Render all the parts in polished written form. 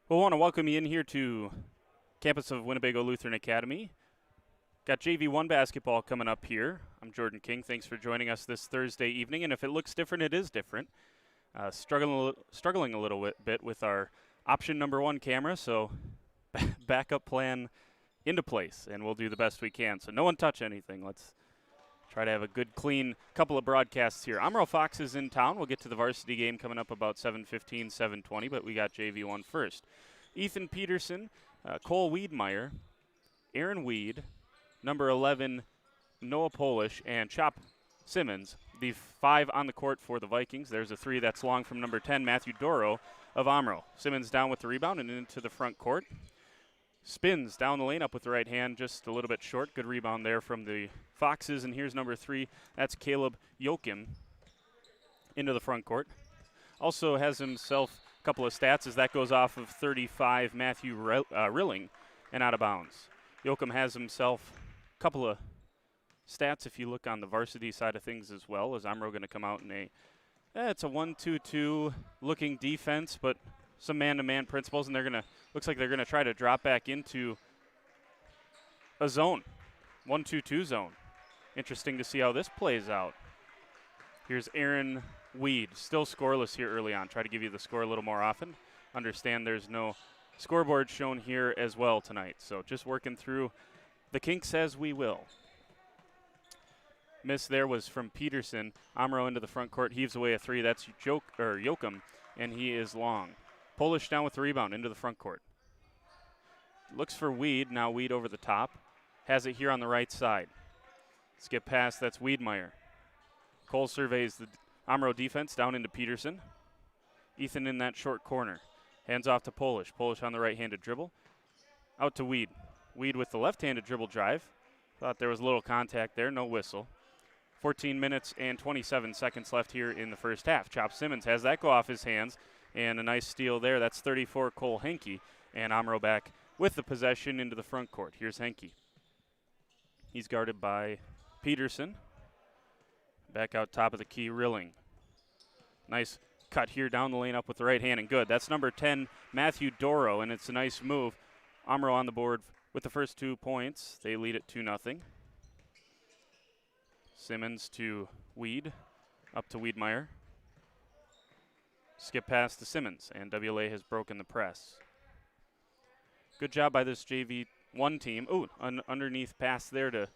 We'll want to welcome you in here to campus of Winnebago Lutheran Academy. Got JV1 basketball coming up here. I'm Jordan King. Thanks for joining us this Thursday evening. And if it looks different, it is different. Struggling a little bit with our option number one camera, so backup plan into place, and we'll do the best we can. So no one touch anything. Let's try to have a good, clean couple of broadcasts here. Omro Fox is in town. We'll get to the varsity game coming up about 7:15, 7:20, but we got JV1 first. Ethan Peterson, Cole Wiedmeyer, Aaron Weed, number 11, Noah Polish, and Chop Simmons, the 5 on the court for the Vikings. There's a 3 that's long from number 10, Matthew Doro of Omro. Simmons down with the rebound and into the front court. Spins down the lane, up with the right hand, just a little bit short. Good rebound there from the Foxes. And here's number 3. That's Caleb Joachim into the front court. Also has himself a couple of stats as that goes off of 35, Matthew Rilling, and out of bounds. Joachim has himself a couple of stats if you look on the varsity side of things as well, as Omro going to come out in it's a 1-2-2 looking defense, but some man-to-man principles, and looks like they're gonna try to drop back into a zone, 1-2-2 zone. Interesting to see how this plays out. Here's Aaron Weed, still scoreless here early on. Try to give you the score a little more often. Understand there's no scoreboard shown here as well tonight, so just working through the kinks as we will. Miss there was from Peterson. Omro into the front court, heaves away a 3. That's Joachim, and he is long. Polish down with the rebound into the front court. Looks for Weed. Now Weed over the top. Has it here on the right side. Skip pass. That's Wiedmeyer. Cole surveys the Omro defense down into Peterson. Ethan in that short corner. Hands off to Polish. Polish on the right-handed dribble. Out to Weed. Weed with the left-handed dribble drive. Thought there was a little contact there. No whistle. 14 minutes and 27 seconds left here in the first half. Chop Simmons has that go off his hands. And a nice steal there. That's 34, Cole Henke. And Omro back with the possession into the front court. Here's Henke. He's guarded by Peterson. Back out top of the key, Rilling. Nice cut here down the lane up with the right hand, and good. That's number 10, Matthew Doro, and it's a nice move. Omro on the board with the first 2 points. They lead it 2-0. Simmons to Weed, up to Wiedmeyer. Skip pass to Simmons, and WLA has broken the press. Good job by this JV1 team. Ooh, underneath pass there to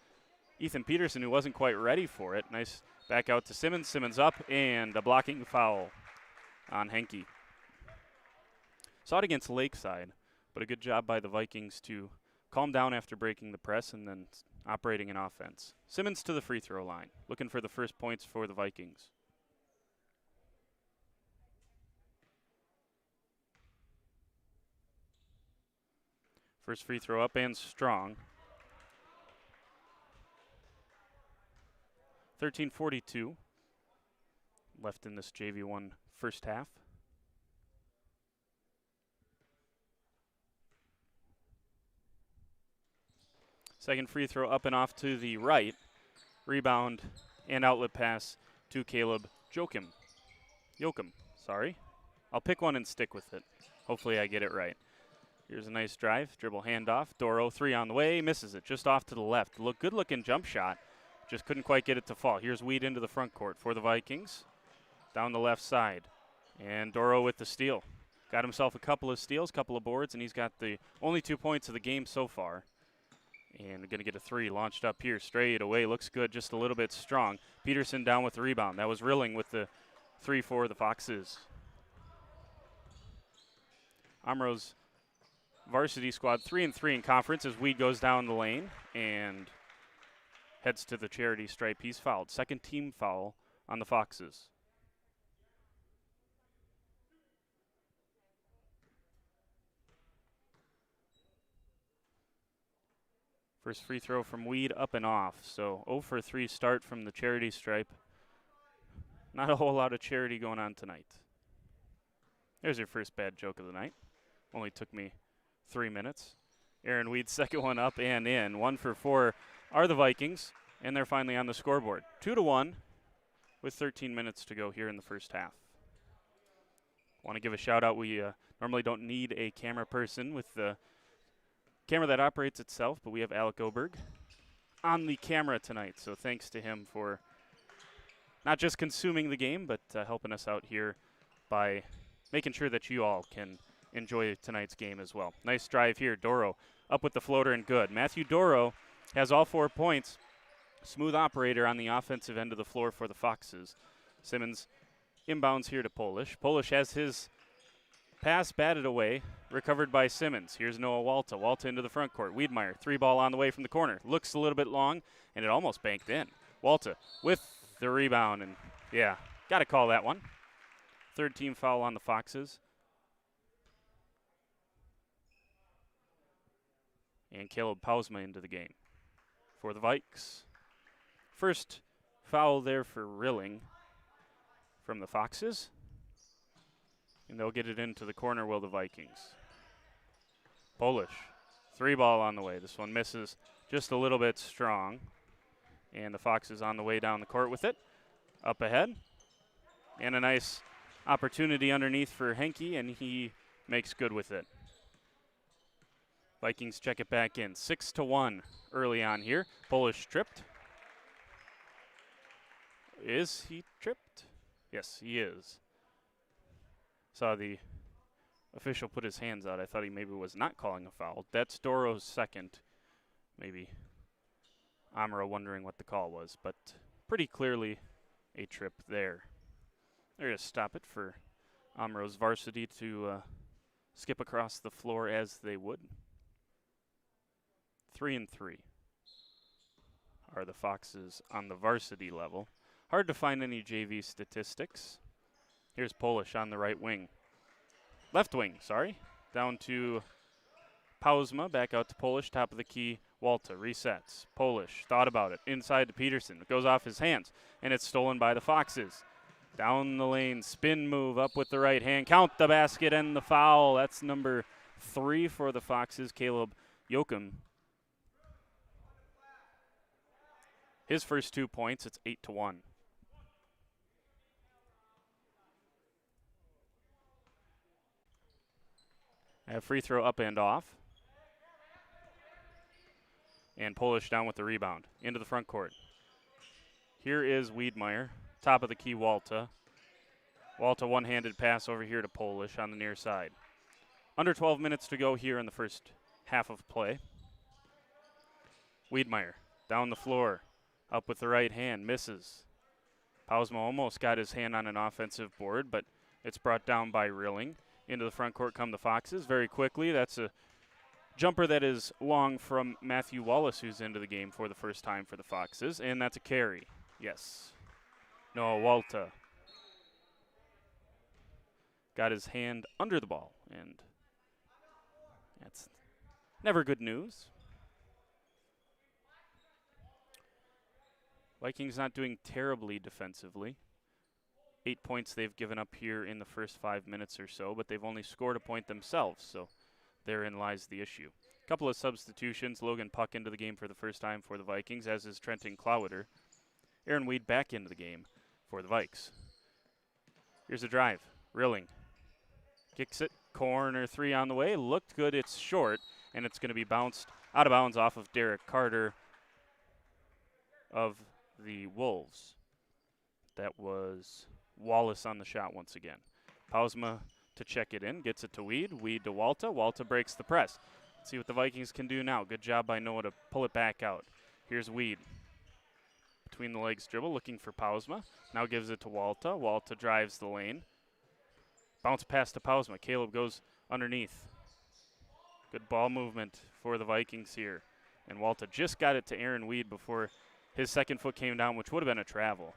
Ethan Peterson, who wasn't quite ready for it. Nice back out to Simmons. Simmons up, and a blocking foul on Henke. Saw it against Lakeside, but a good job by the Vikings to calm down after breaking the press and then operating an offense. Simmons to the free throw line, looking for the first points for the Vikings. First free throw up and strong. 13:42 left in this JV1 first half. Second free throw up and off to the right. Rebound and outlet pass to Caleb Joachim. Sorry. I'll pick one and stick with it. Hopefully I get it right. Here's a nice drive, dribble handoff. Doro, 3 on the way, misses it just off to the left. Good looking jump shot, just couldn't quite get it to fall. Here's Weed into the front court for the Vikings, down the left side. And Doro with the steal. Got himself a couple of steals, couple of boards, and he's got the only 2 points of the game so far. And going to get a 3 launched up here straight away. Looks good, just a little bit strong. Peterson down with the rebound. That was Rilling with the 3 for the Foxes. Omro's varsity squad 3-3 in conference as Weed goes down the lane and heads to the charity stripe. He's fouled. Second team foul on the Foxes. First free throw from Weed up and off. So 0 for 3 start from the charity stripe. Not a whole lot of charity going on tonight. There's your first bad joke of the night. Only took me 3 minutes. Aaron Weed's second one up and in. 1 for 4 are the Vikings, and they're finally on the scoreboard. 2-1 with 13 minutes to go here in the first half. Want to give a shout out. We normally don't need a camera person with the camera that operates itself, but we have Alec Oberg on the camera tonight. So thanks to him for not just consuming the game, but helping us out here by making sure that you all can enjoy tonight's game as well. Nice drive here. Doro up with the floater and good. Matthew Doro has all 4 points. Smooth operator on the offensive end of the floor for the Foxes. Simmons inbounds here to Polish. Polish has his pass batted away, recovered by Simmons. Here's Noah Walta. Walta into the front court. Wiedmeyer, 3-ball on the way from the corner. Looks a little bit long, and it almost banked in. Walta with the rebound, and yeah, got to call that one. Third team foul on the Foxes. And Caleb Pausma into the game for the Vikes. First foul there for Rilling from the Foxes. And they'll get it into the corner, will the Vikings. Polish, 3-ball on the way. This one misses just a little bit strong. And the Foxes on the way down the court with it. Up ahead. And a nice opportunity underneath for Henke, and he makes good with it. Vikings check it back in. 6-1 early on here. Polish tripped. Is he tripped? Yes, he is. Saw the official put his hands out. I thought he maybe was not calling a foul. That's Doro's second. Maybe Omro wondering what the call was, but pretty clearly a trip there. They're going to stop it for Omro's varsity to skip across the floor as they would. 3-3 are the Foxes on the varsity level. Hard to find any JV statistics. Here's Polish on the right wing. Left wing, sorry. Down to Pausma, back out to Polish, top of the key. Walta resets. Polish thought about it. Inside to Peterson. It goes off his hands, and it's stolen by the Foxes. Down the lane, spin move up with the right hand. Count the basket and the foul. That's number 3 for the Foxes, Caleb Yoakum. His first 2 points, it's 8-1. A free throw up and off. And Polish down with the rebound. Into the front court. Here is Wiedmeyer. Top of the key, Walta. Walta one-handed pass over here to Polish on the near side. Under 12 minutes to go here in the first half of play. Wiedmeyer down the floor. Up with the right hand. Misses. Pausma almost got his hand on an offensive board, but it's brought down by Rilling. Into the front court come the Foxes very quickly. That's a jumper that is long from Matthew Wallace, who's into the game for the first time for the Foxes, and that's a carry. Yes. Noah Walta got his hand under the ball, and that's never good news. Vikings not doing terribly defensively. 8 points they've given up here in the first 5 minutes or so, but they've only scored a point themselves, so therein lies the issue. A couple of substitutions. Logan Puck into the game for the first time for the Vikings, as is Trenton Clowder. Aaron Weed back into the game for the Vikes. Here's a drive. Rilling kicks it. Corner 3 on the way. Looked good. It's short, and it's going to be bounced out of bounds off of Derek Carter of the Wolves. That was Wallace on the shot once again. Pausma to check it in. Gets it to Weed. Weed to Walta. Walta breaks the press. Let's see what the Vikings can do now. Good job by Noah to pull it back out. Here's Weed. Between the legs dribble, looking for Pausma. Now gives it to Walta. Walta drives the lane. Bounce pass to Pausma. Caleb goes underneath. Good ball movement for the Vikings here. And Walta just got it to Aaron Weed before his second foot came down, which would have been a travel.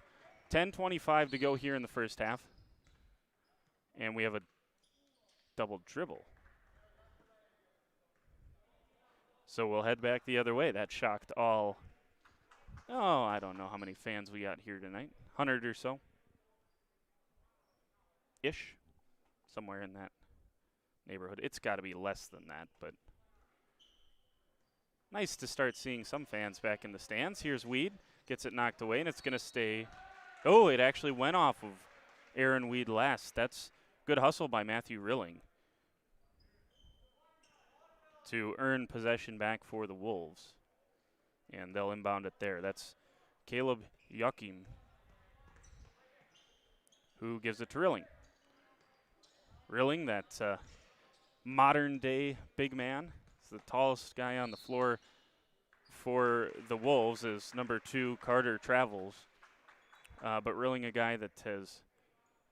10:25 to go here in the first half. And we have a double dribble. So we'll head back the other way. That shocked all, I don't know how many fans we got here tonight. 100 or so. Ish. Somewhere in that neighborhood. It's got to be less than that, but nice to start seeing some fans back in the stands. Here's Weed. Gets it knocked away, and it's going to stay. Oh, it actually went off of Aaron Weed last. That's Good hustle by Matthew Rilling to earn possession back for the Wolves. And they'll inbound it there. That's Caleb Joachim, who gives it to Rilling. Rilling, that modern-day big man. He's the tallest guy on the floor for the Wolves is number 2, Carter Travels. But Rilling, a guy that has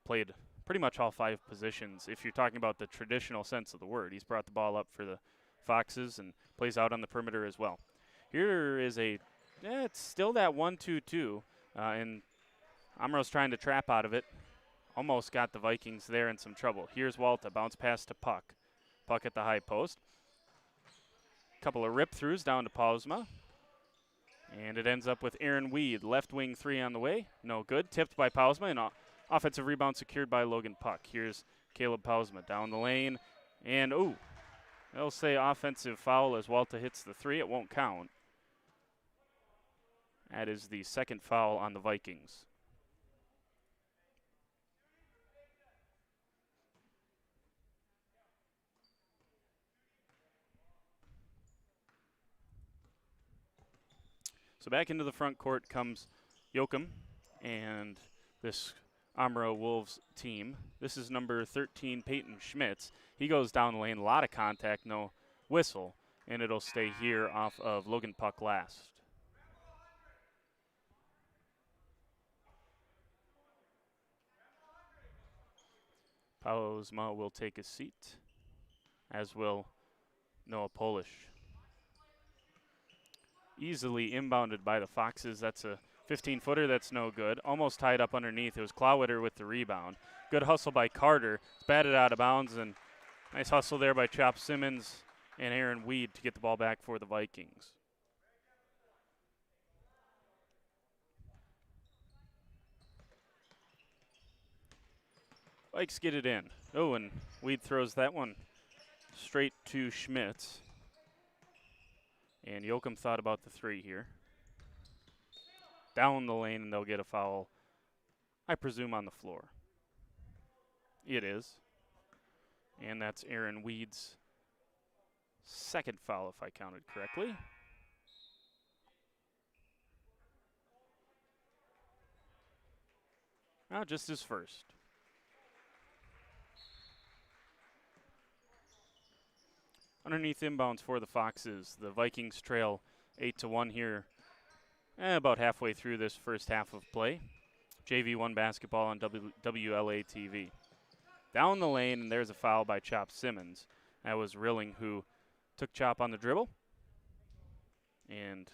played pretty much all 5 positions. If you're talking about the traditional sense of the word, he's brought the ball up for the Foxes and plays out on the perimeter as well. Here is it's still that 1-2-2, and Omro's trying to trap out of it. Almost got the Vikings there in some trouble. Here's Walta, bounce pass to Puck. Puck at the high post. Couple of rip-throughs down to Pausma. And it ends up with Aaron Weed, left wing 3 on the way. No good, tipped by Pausma, and offensive rebound secured by Logan Puck. Here's Caleb Pausma down the lane, and they'll say offensive foul as Walta hits the 3. It won't count. That is the second foul on the Vikings. So back into the front court comes Joachim and this Omro Wolves team. This is number 13, Peyton Schmitz. He goes down the lane, a lot of contact, no whistle, and it'll stay here off of Logan Puck last. Pausma will take a seat, as will Noah Polish. Easily inbounded by the Foxes. That's a 15-footer. That's no good. Almost tied up underneath. It was Clawitter with the rebound. Good hustle by Carter. It's batted out of bounds, and nice hustle there by Chop Simmons and Aaron Weed to get the ball back for the Vikings. Vikes get it in. Oh, and Weed throws that one straight to Schmitz. And Joachim thought about the 3 here. Down the lane, and they'll get a foul, I presume, on the floor. It is. And that's Aaron Weed's second foul, if I counted correctly. Oh, just his first. Underneath inbounds for the Foxes. The Vikings trail 8-1 here, about halfway through this first half of play. JV1 basketball on WLA TV. Down the lane, and there's a foul by Chop Simmons. That was Rilling who took Chop on the dribble. And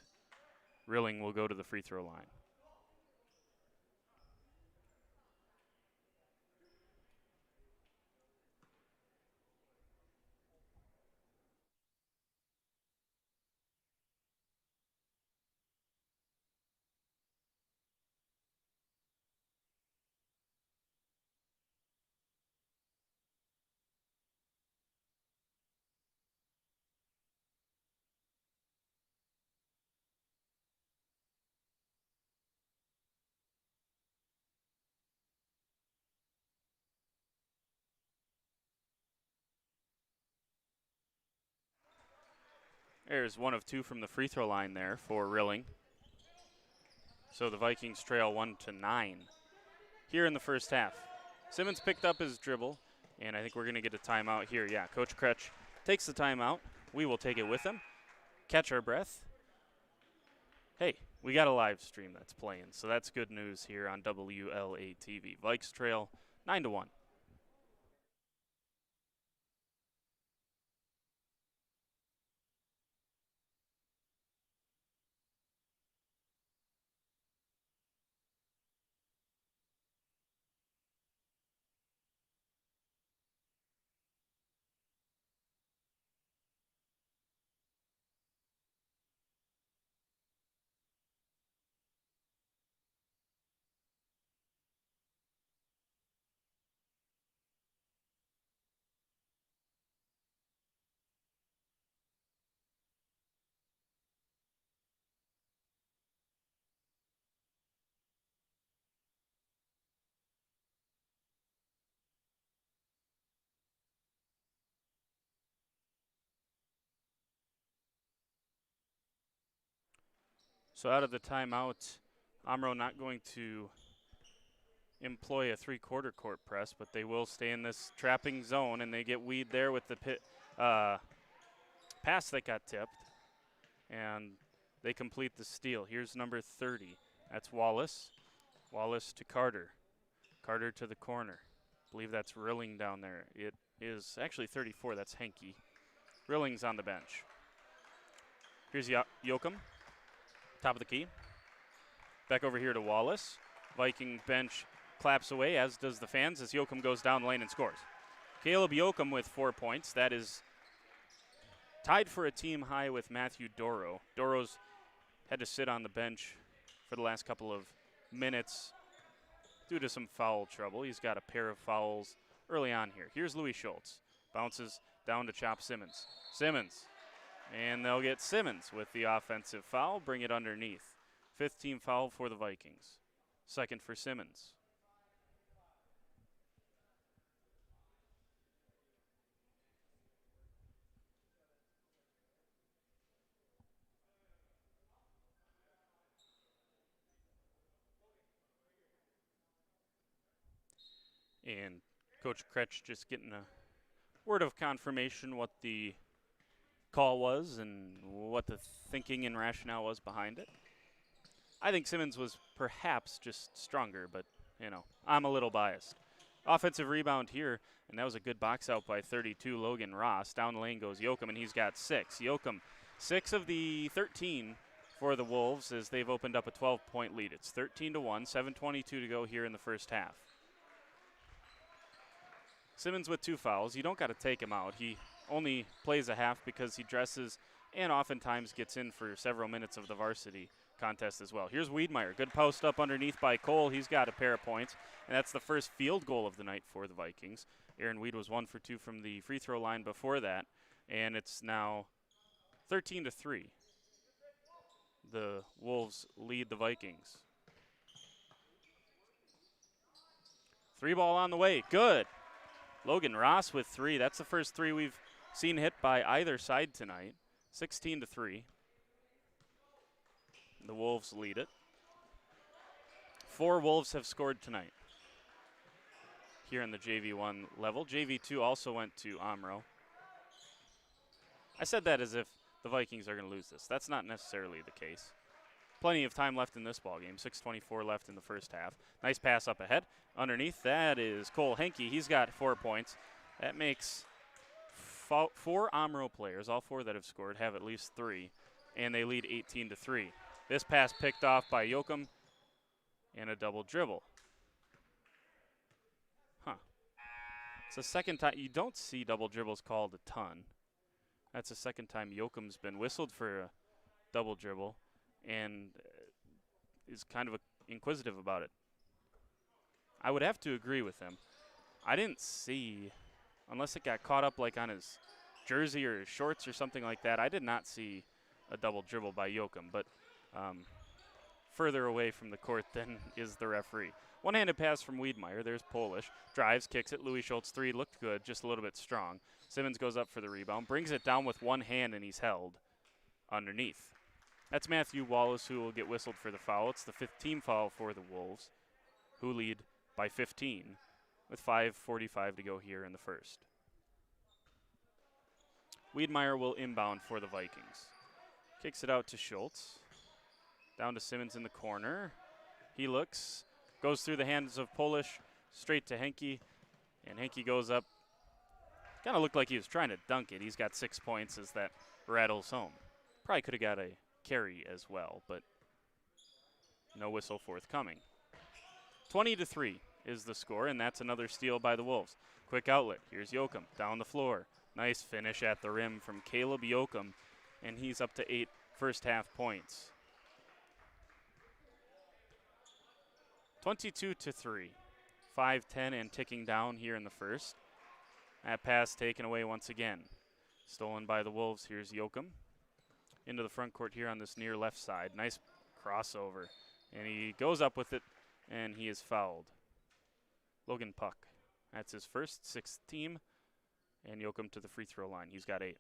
Rilling will go to the free throw line. There's 1 of 2 from the free throw line there for Rilling. So the Vikings trail 1-9 here in the first half. Simmons picked up his dribble, and I think we're going to get a timeout here. Yeah, Coach Kretsch takes the timeout. We will take it with him. Catch our breath. Hey, we got a live stream that's playing, so that's good news here on WLA TV. Vikes trail 9-1. So out of the timeout, Omro not going to employ a three-quarter court press, but they will stay in this trapping zone, and they get Weed there with the pass that got tipped, and they complete the steal. Here's number 30. That's Wallace. Wallace to Carter. Carter to the corner. I believe that's Rilling down there. It is actually 34. That's Henke. Rilling's on the bench. Here's Yoakum. Top of the key. Back over here to Wallace. Viking bench claps away, as does the fans, as Yoakum goes down the lane and scores. Caleb Yoakum with 4 points. That is tied for a team high with Matthew Doro. Doro's had to sit on the bench for the last couple of minutes due to some foul trouble. He's got a pair of fouls early on here. Here's Louis Schultz. Bounces down to Chop Simmons. Simmons. And they'll get Simmons with the offensive foul, bring it underneath. 5th team foul for the Vikings. 2nd for Simmons. And Coach Kretsch just getting a word of confirmation what the call was and what the thinking and rationale was behind it. I think Simmons was perhaps just stronger, but, you know, I'm a little biased. Offensive rebound here, and that was a good box out by 32, Logan Ross. Down the lane goes Yoakum, and he's got 6. Yoakum, 6 of the 13 for the Wolves as they've opened up a 12-point lead. It's 13-1, 7:22 to go here in the first half. Simmons with 2 fouls. You don't got to take him out. He only plays a half because he dresses and oftentimes gets in for several minutes of the varsity contest as well. Here's Wiedmeyer. Good post up underneath by Cole. He's got a pair of points, and that's the first field goal of the night for the Vikings. Aaron Weed was 1 for 2 from the free throw line before that, and it's now 13-3. The Wolves lead the Vikings. 3 ball on the way. Good. Logan Ross with 3. That's the first 3 we've seen hit by either side tonight. 16-3. The Wolves lead it. 4 Wolves have scored tonight here in the JV1 level. JV2 also went to Omro. I said that as if the Vikings are going to lose this. That's not necessarily the case. Plenty of time left in this ball game. 6:24 left in the first half. Nice pass up ahead. Underneath, that is Cole Henke. He's got 4 points. That makes 4 Omro players, all 4 that have scored, have at least 3, and they lead 18-3. This pass picked off by Yoakum, and a double dribble. It's the second time. You don't see double dribbles called a ton. That's the second time Yoakum's been whistled for a double dribble and is kind of inquisitive about it. I would have to agree with him. I didn't see, unless it got caught up like on his jersey or his shorts or something like that, I did not see a double dribble by Yoakum, but further away from the court than is the referee. One-handed pass from Wiedmeyer. There's Polish. Drives, kicks it. Louis Schultz 3 looked good, just a little bit strong. Simmons goes up for the rebound, brings it down with one hand, and he's held underneath. That's Matthew Wallace, who will get whistled for the foul. It's the 5th team foul for the Wolves, who lead by 15 with 5:45 to go here in the first. Wiedmeyer will inbound for the Vikings. Kicks it out to Schultz. Down to Simmons in the corner. He looks, goes through the hands of Polish, straight to Henke, and Henke goes up. Kind of looked like he was trying to dunk it. He's got 6 points as that rattles home. Probably could have got a carry as well, but no whistle forthcoming. 20-3 is the score, and that's another steal by the Wolves. Quick outlet. Here's Yoakum down the floor. Nice finish at the rim from Caleb Yoakum, and he's up to 8 first half points. 22-3. 5:10 and ticking down here in the first. That pass taken away once again. Stolen by the Wolves. Here's Yoakum into the front court here on this near left side. Nice crossover. And he goes up with it, and he is fouled. Logan Puck. That's his first, 6th team. And Yoakum to the free throw line. He's got 8.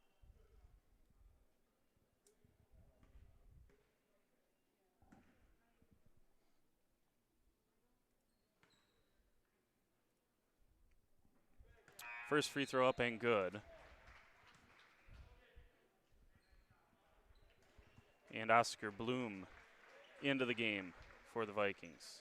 First free throw up and good. And Oscar Bloom into the game for the Vikings.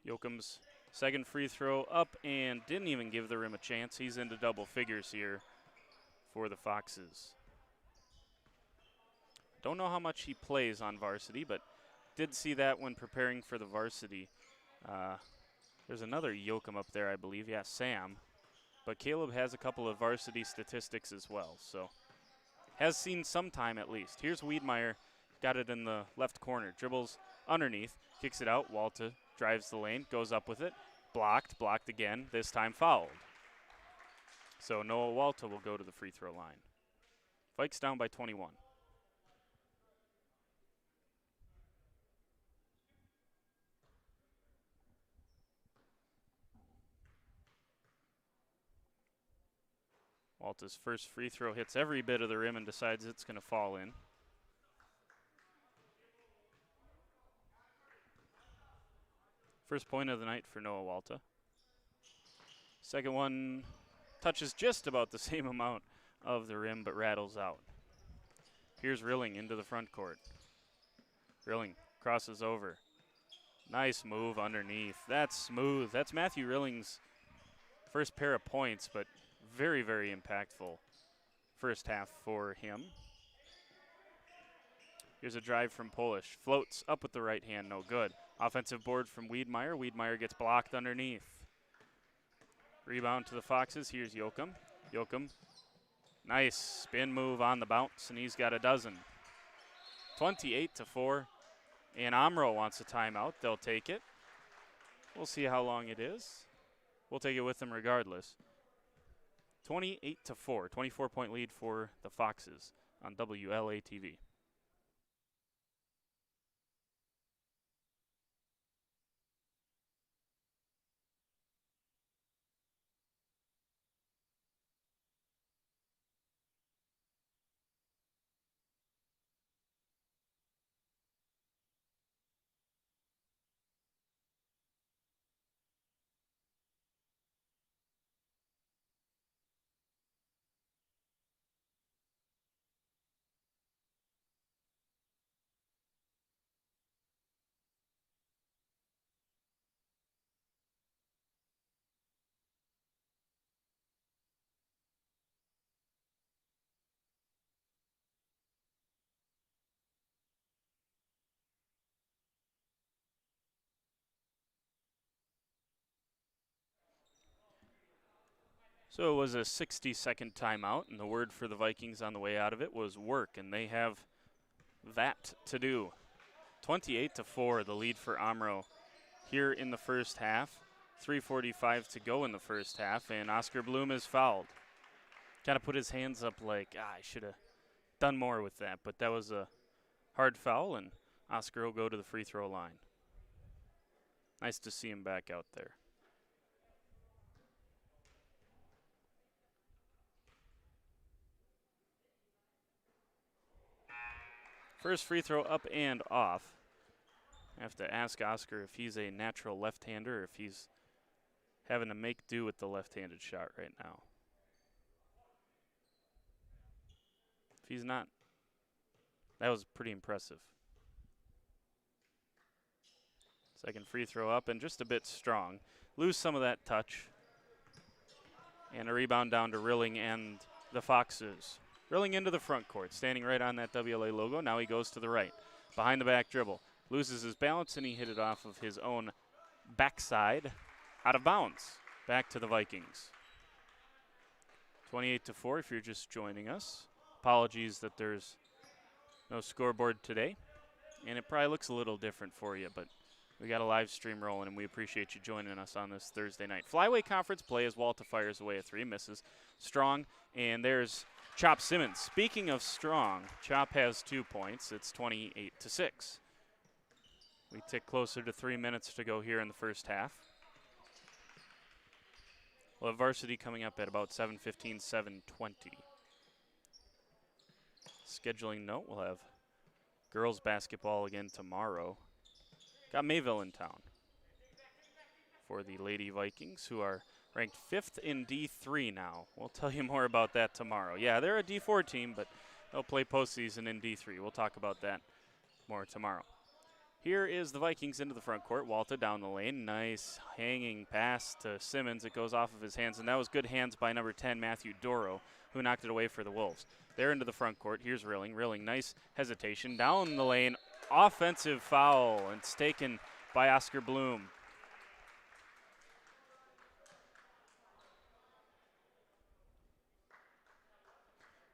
Yoakum's second free throw up and didn't even give the rim a chance. He's into double figures here for the Foxes. Don't know how much he plays on varsity, but did see that when preparing for the varsity. There's another Yoakum up there, I believe. Yeah, Sam. But Caleb has a couple of varsity statistics as well, so has seen some time at least. Here's Wiedmeyer, got it in the left corner, dribbles underneath, kicks it out. Walta drives the lane, goes up with it, blocked again, this time fouled. So Noah Walta will go to the free throw line. Vikes down by 21. Walta's first free throw hits every bit of the rim and decides it's going to fall in. First point of the night for Noah Walta. Second one touches just about the same amount of the rim but rattles out. Here's Rilling into the front court. Rilling crosses over. Nice move underneath. That's smooth. That's Matthew Rilling's first pair of points, but very, very impactful first half for him. Here's a drive from Polish. Floats up with the right hand, no good. Offensive board from Wiedmeyer. Wiedmeyer gets blocked underneath. Rebound to the Foxes. Here's Yoakum. Yoakum, nice spin move on the bounce, and he's got a dozen. 28-4, and Omro wants a timeout. They'll take it. We'll see how long it is. We'll take it with them regardless. 28-4, 24-point lead for the Foxes on WLA-TV. So it was a 60-second timeout, and the word for the Vikings on the way out of it was work, and they have that to do. 28-4, the lead for Omro here in the first half. 3:45 to go in the first half, and Oscar Bloom is fouled. Kind of put his hands up like, I should have done more with that, but that was a hard foul, and Oscar will go to the free throw line. Nice to see him back out there. First free throw up and off. I have to ask Oscar if he's a natural left-hander or if he's having to make do with the left-handed shot right now. If he's not, that was pretty impressive. Second free throw up and just a bit strong. Lose some of that touch. And a rebound down to Rilling and the Foxes. Rilling into the front court, standing right on that WLA logo. Now he goes to the right. Behind the back dribble. Loses his balance, and he hit it off of his own backside. Out of bounds. Back to the Vikings. 28-4 if you're just joining us. Apologies that there's no scoreboard today. And it probably looks a little different for you, but we got a live stream rolling, and we appreciate you joining us on this Thursday night. Flyway conference play as Walta fires away a three, misses. Strong, and there's Chop Simmons. Speaking of strong, Chop has 2 points. It's 28-6. We tick closer to 3 minutes to go here in the first half. We'll have varsity coming up at about 7:15, 7:20. scheduling note, we'll have girls basketball again tomorrow. Got Mayville in town for the Lady Vikings, who are ranked 5th in D3 now. We'll tell you more about that tomorrow. Yeah, they're a D4 team, but they'll play postseason in D3. We'll talk about that more tomorrow. Here is the Vikings into the front court. Walta down the lane. Nice hanging pass to Simmons. It goes off of his hands, and that was good hands by number 10, Matthew Doro, who knocked it away for the Wolves. They're into the front court. Here's Rilling. Rilling, nice hesitation. Down the lane, offensive foul, and it's taken by Oscar Bloom.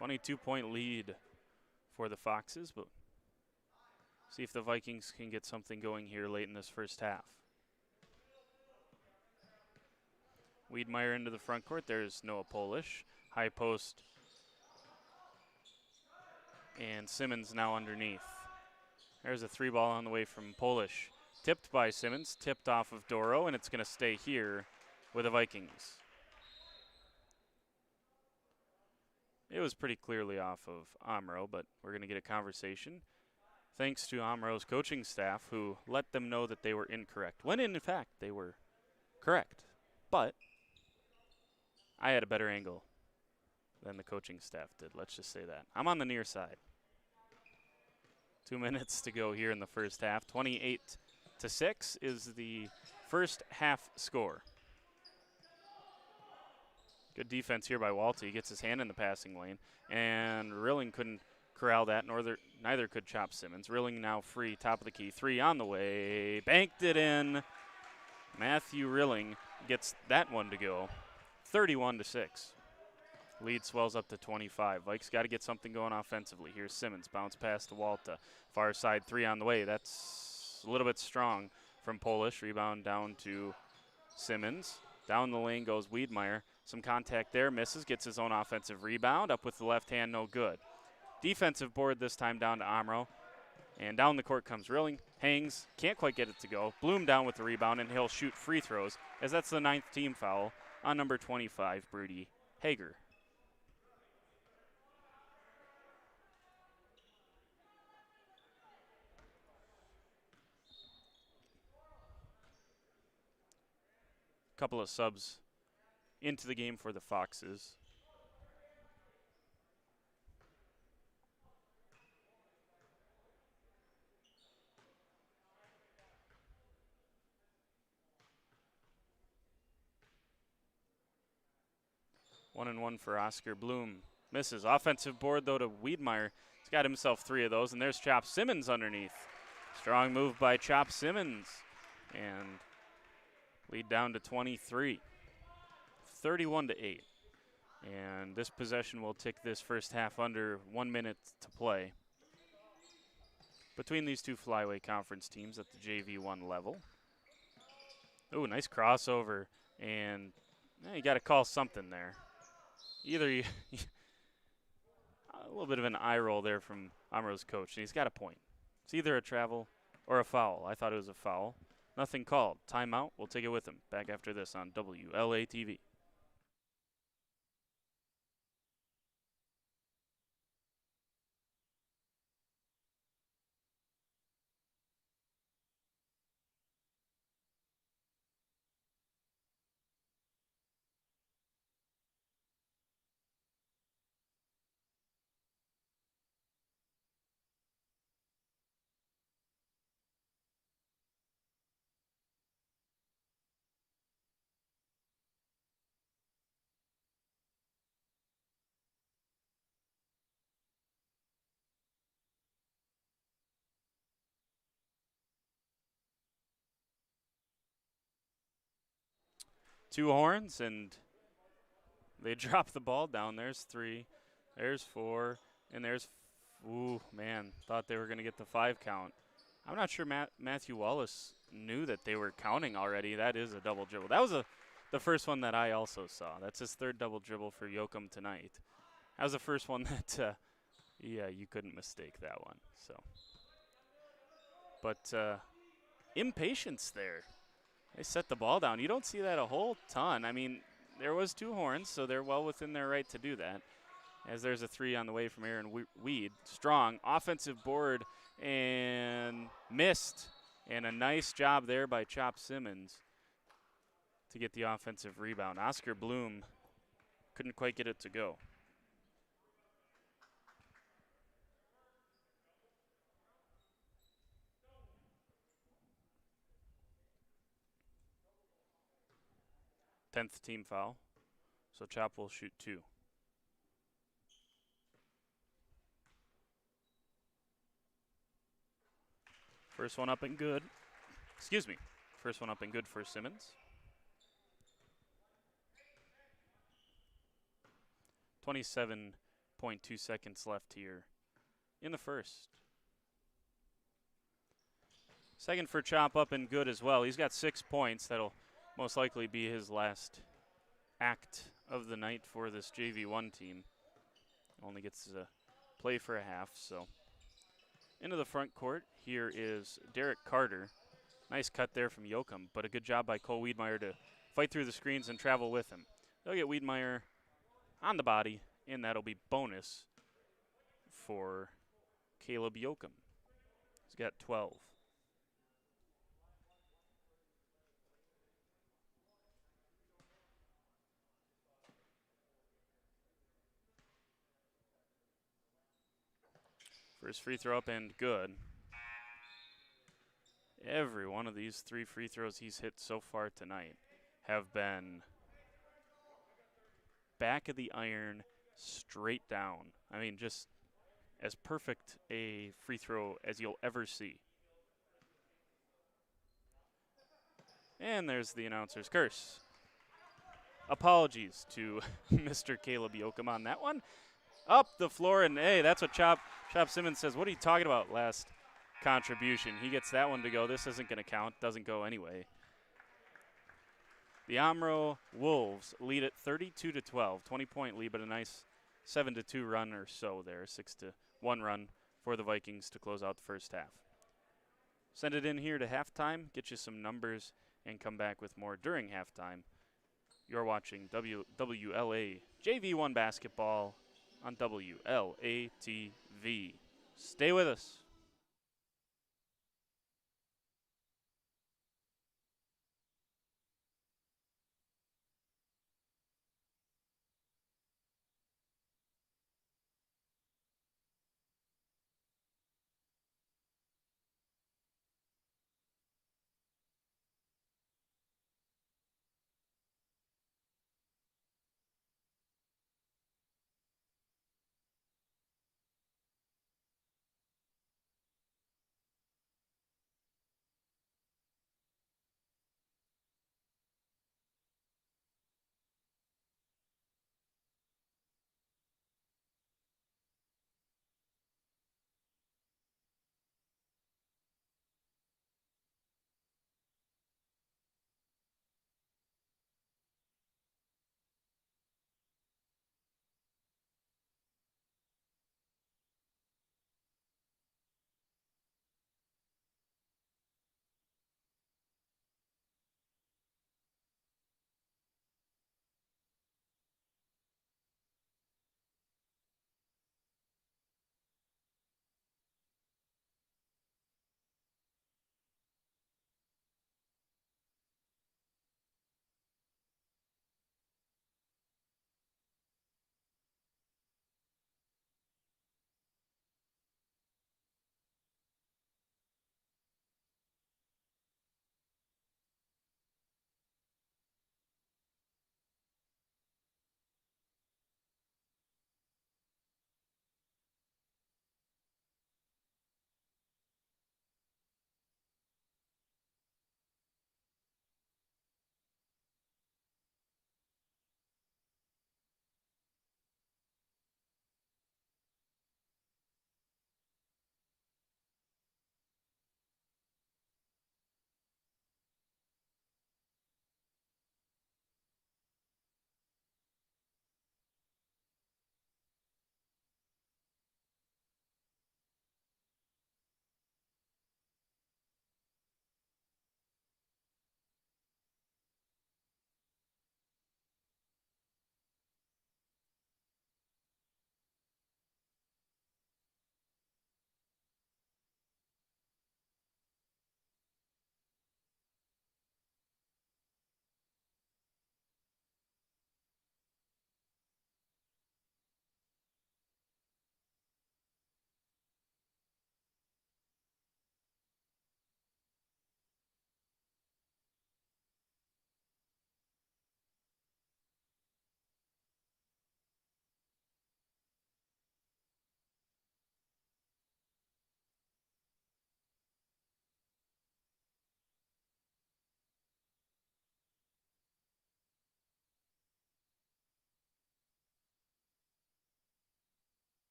.2 lead for the Foxes, but see if the Vikings can get something going here late in this first half. Wiedmeyer into the front court. There's Noah Polish. High post. And Simmons now underneath. There's a 3-ball on the way from Polish. Tipped by Simmons, tipped off of Doro, and it's going to stay here with the Vikings. It was pretty clearly off of Omro, but we're going to get a conversation thanks to Omro's coaching staff, who let them know that they were incorrect, when in fact they were correct. But I had a better angle than the coaching staff did, let's just say that. I'm on the near side. 2 minutes to go here in the first half. 28-6 is the first half score. Good defense here by Walta. He gets his hand in the passing lane, and Rilling couldn't corral that, neither could Chop Simmons. Rilling now free, top of the key. 3 on the way, banked it in. Matthew Rilling gets that one to go. 31-6. Lead swells up to 25. Vikes got to get something going offensively. Here's Simmons, bounce pass to Walta. Far side 3 on the way. That's a little bit strong from Polish. Rebound down to Simmons. Down the lane goes Wiedmeyer. Some contact there, misses, gets his own offensive rebound. Up with the left hand, no good. Defensive board this time down to Omro. And down the court comes Rilling, hangs, can't quite get it to go. Bloom down with the rebound, and he'll shoot free throws, as that's the 9th team foul on number 25, Brady Hager. Couple of subs into the game for the Foxes. One and one for Oscar Bloom. Misses. Offensive board, though, to Wiedmeyer. He's got himself 3 of those, and there's Chop Simmons underneath. Strong move by Chop Simmons. And lead down to 23. 31-8. And this possession will tick this first half under 1 minute to play between these two Flyway conference teams at the JV1 level. Ooh, nice crossover. And you got to call something there. Either you a little bit of an eye roll there from Omro's coach, and he's got a point. It's either a travel or a foul. I thought it was a foul. Nothing called. Timeout. We'll take it with him. Back after this on WLA-TV. Two horns, and they drop the ball down. There's 3, there's 4, and there's, ooh, man, thought they were going to get the 5 count. I'm not sure Matthew Wallace knew that they were counting already. That is a double dribble. That was the first one that I also saw. That's his 3rd double dribble for Yoakum tonight. That was the first one that, yeah, you couldn't mistake that one. So, but impatience there. They set the ball down. You don't see that a whole ton. I mean, there was 2 horns, so they're well within their right to do that. as there's a three on the way from Aaron Weed. Strong offensive board and missed. And a nice job there by Chop Simmons to get the offensive rebound. Oscar Bloom couldn't quite get it to go. Tenth team foul, so Chop will shoot 2. First one up and good. Excuse me. First one up and good for Simmons. 27.2 seconds left here in the first. Second for Chop up and good as well. He's got 6 points. That'll most likely be his last act of the night for this JV1 team. Only gets to play for a half, so. Into the front court, here is Derek Carter. Nice cut there from Yoakum, but a good job by Cole Wiedmeyer to fight through the screens and travel with him. They'll get Wiedmeyer on the body, and that'll be bonus for Caleb Yoakum. He's got 12. First free throw up and good. Every one of these 3 free throws he's hit so far tonight have been back of the iron, straight down. I mean, just as perfect a free throw as you'll ever see. And there's the announcer's curse. Apologies to Mr. Caleb Yoakum on that one. Up the floor, and hey, that's what Chop Simmons says. What are you talking about last contribution? He gets that one to go. This isn't going to count. Doesn't go anyway. The Omro Wolves lead it 32-12. 20-point lead, but a nice 7-2 run or so there. 6-1 run for the Vikings to close out the first half. Send it in here to halftime, get you some numbers, and come back with more during halftime. You're watching WLA JV1 basketball on WLA TV. Stay with us.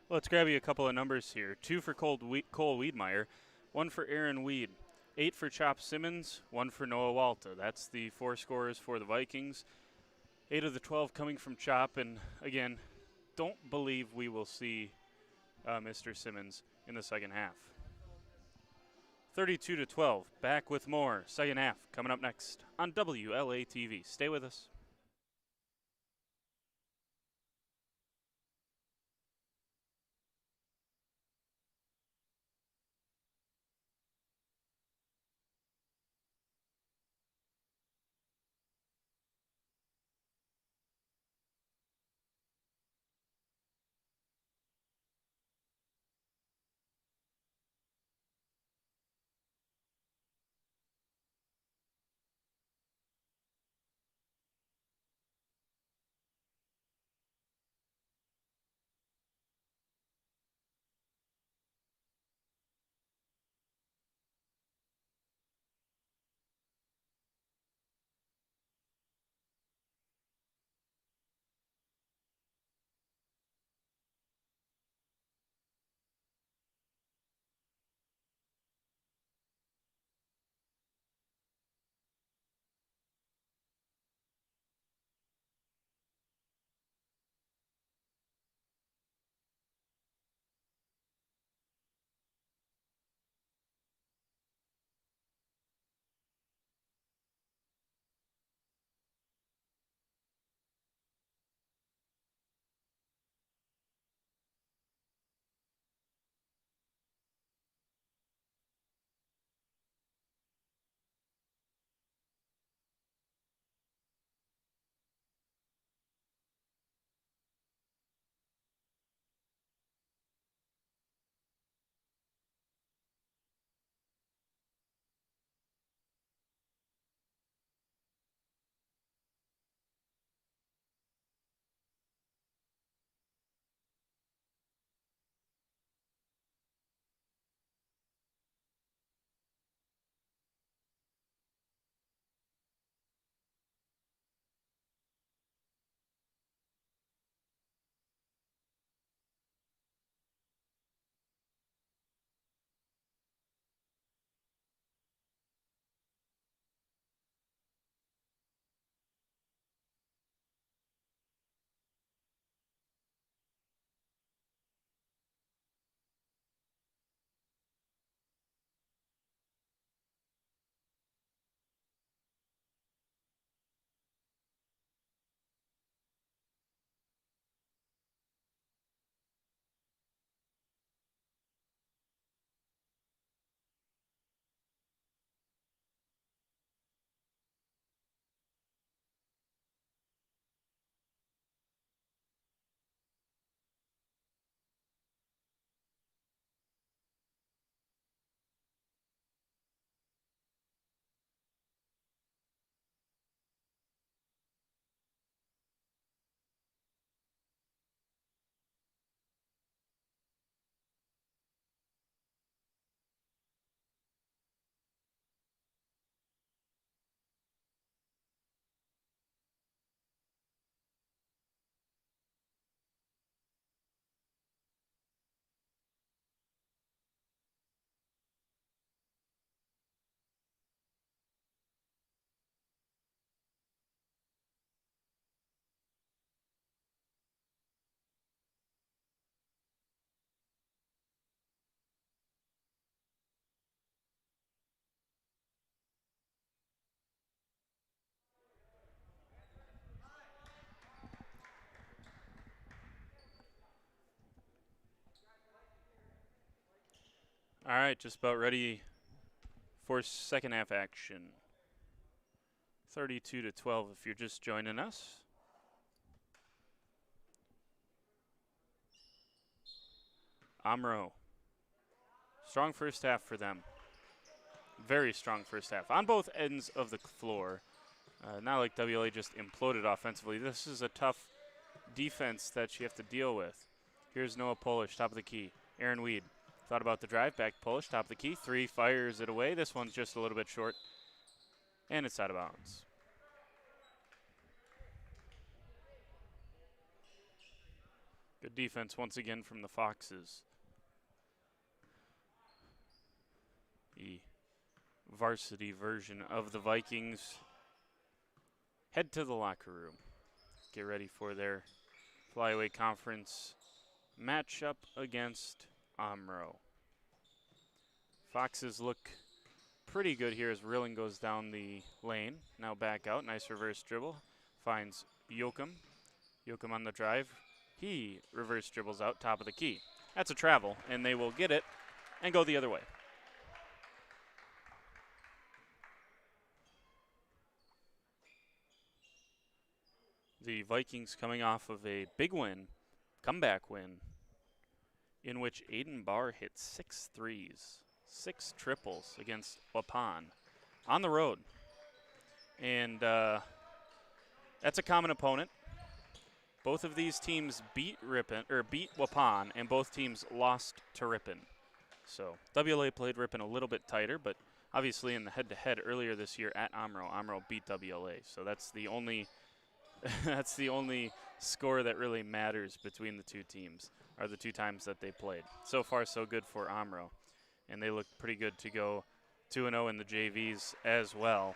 Let's grab you a couple of numbers here. 2 for Cole Wiedmeyer, 1 for Aaron Weed, 8 for Chop Simmons, 1 for Noah Walta. That's the 4 scorers for the Vikings. 8 of the 12 coming from Chop, and again, don't believe we will see Mr. Simmons in the second half. 32-12, back with more second half coming up next on WLA-TV. Stay with us. All right, just about ready for second half action. 32-12 if you're just joining us. Omro. Strong first half for them. Very strong first half on both ends of the floor. Not like WLA just imploded offensively. This is a tough defense that you have to deal with. Here's Noah Polish, top of the key. Aaron Weed thought about the drive, back Polish, top of the key. 3, fires it away. This one's just a little bit short, and it's out of bounds. Good defense once again from the Foxes. The varsity version of the Vikings head to the locker room. Get ready for their Flyway Conference matchup against Omro. Foxes look pretty good here as Rilling goes down the lane. Now back out, nice reverse dribble. Finds Yoakum. Yoakum on the drive. He reverse dribbles out, top of the key. That's a travel, and they will get it and go the other way. The Vikings coming off of a big win, comeback win, in which Aiden Barr hit 6 threes, 6 triples against Waupun on the road. And that's a common opponent. Both of these teams beat Waupun, and both teams lost to Ripon. So WLA played Ripon a little bit tighter, but obviously in the head-to-head earlier this year at Omro, Omro beat WLA. So that's the only that's the only score that really matters between the two teams, are the 2 times that they played. So far, so good for Omro, and they look pretty good to go 2-0 in the JVs as well.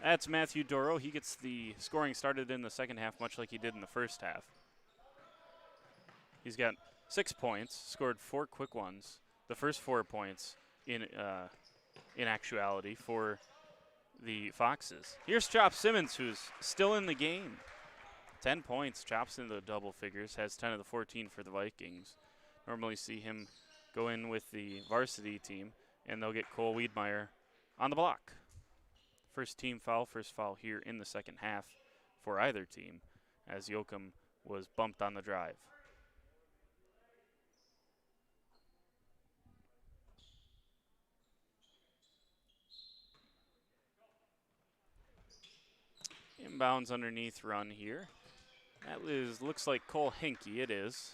That's Matthew Doro. He gets the scoring started in the second half, much like he did in the first half. He's got 6 points, scored 4 quick ones. The first 4 points in actuality for the Foxes. Here's Chop Simmons, who's still in the game. 10 points, chops into the double figures, has 10 of the 14 for the Vikings. Normally see him go in with the varsity team, and they'll get Cole Wiedmeyer on the block. First foul here in the second half for either team, as Yoakum was bumped on the drive. Inbounds underneath run here. That looks like Cole Henke, it is.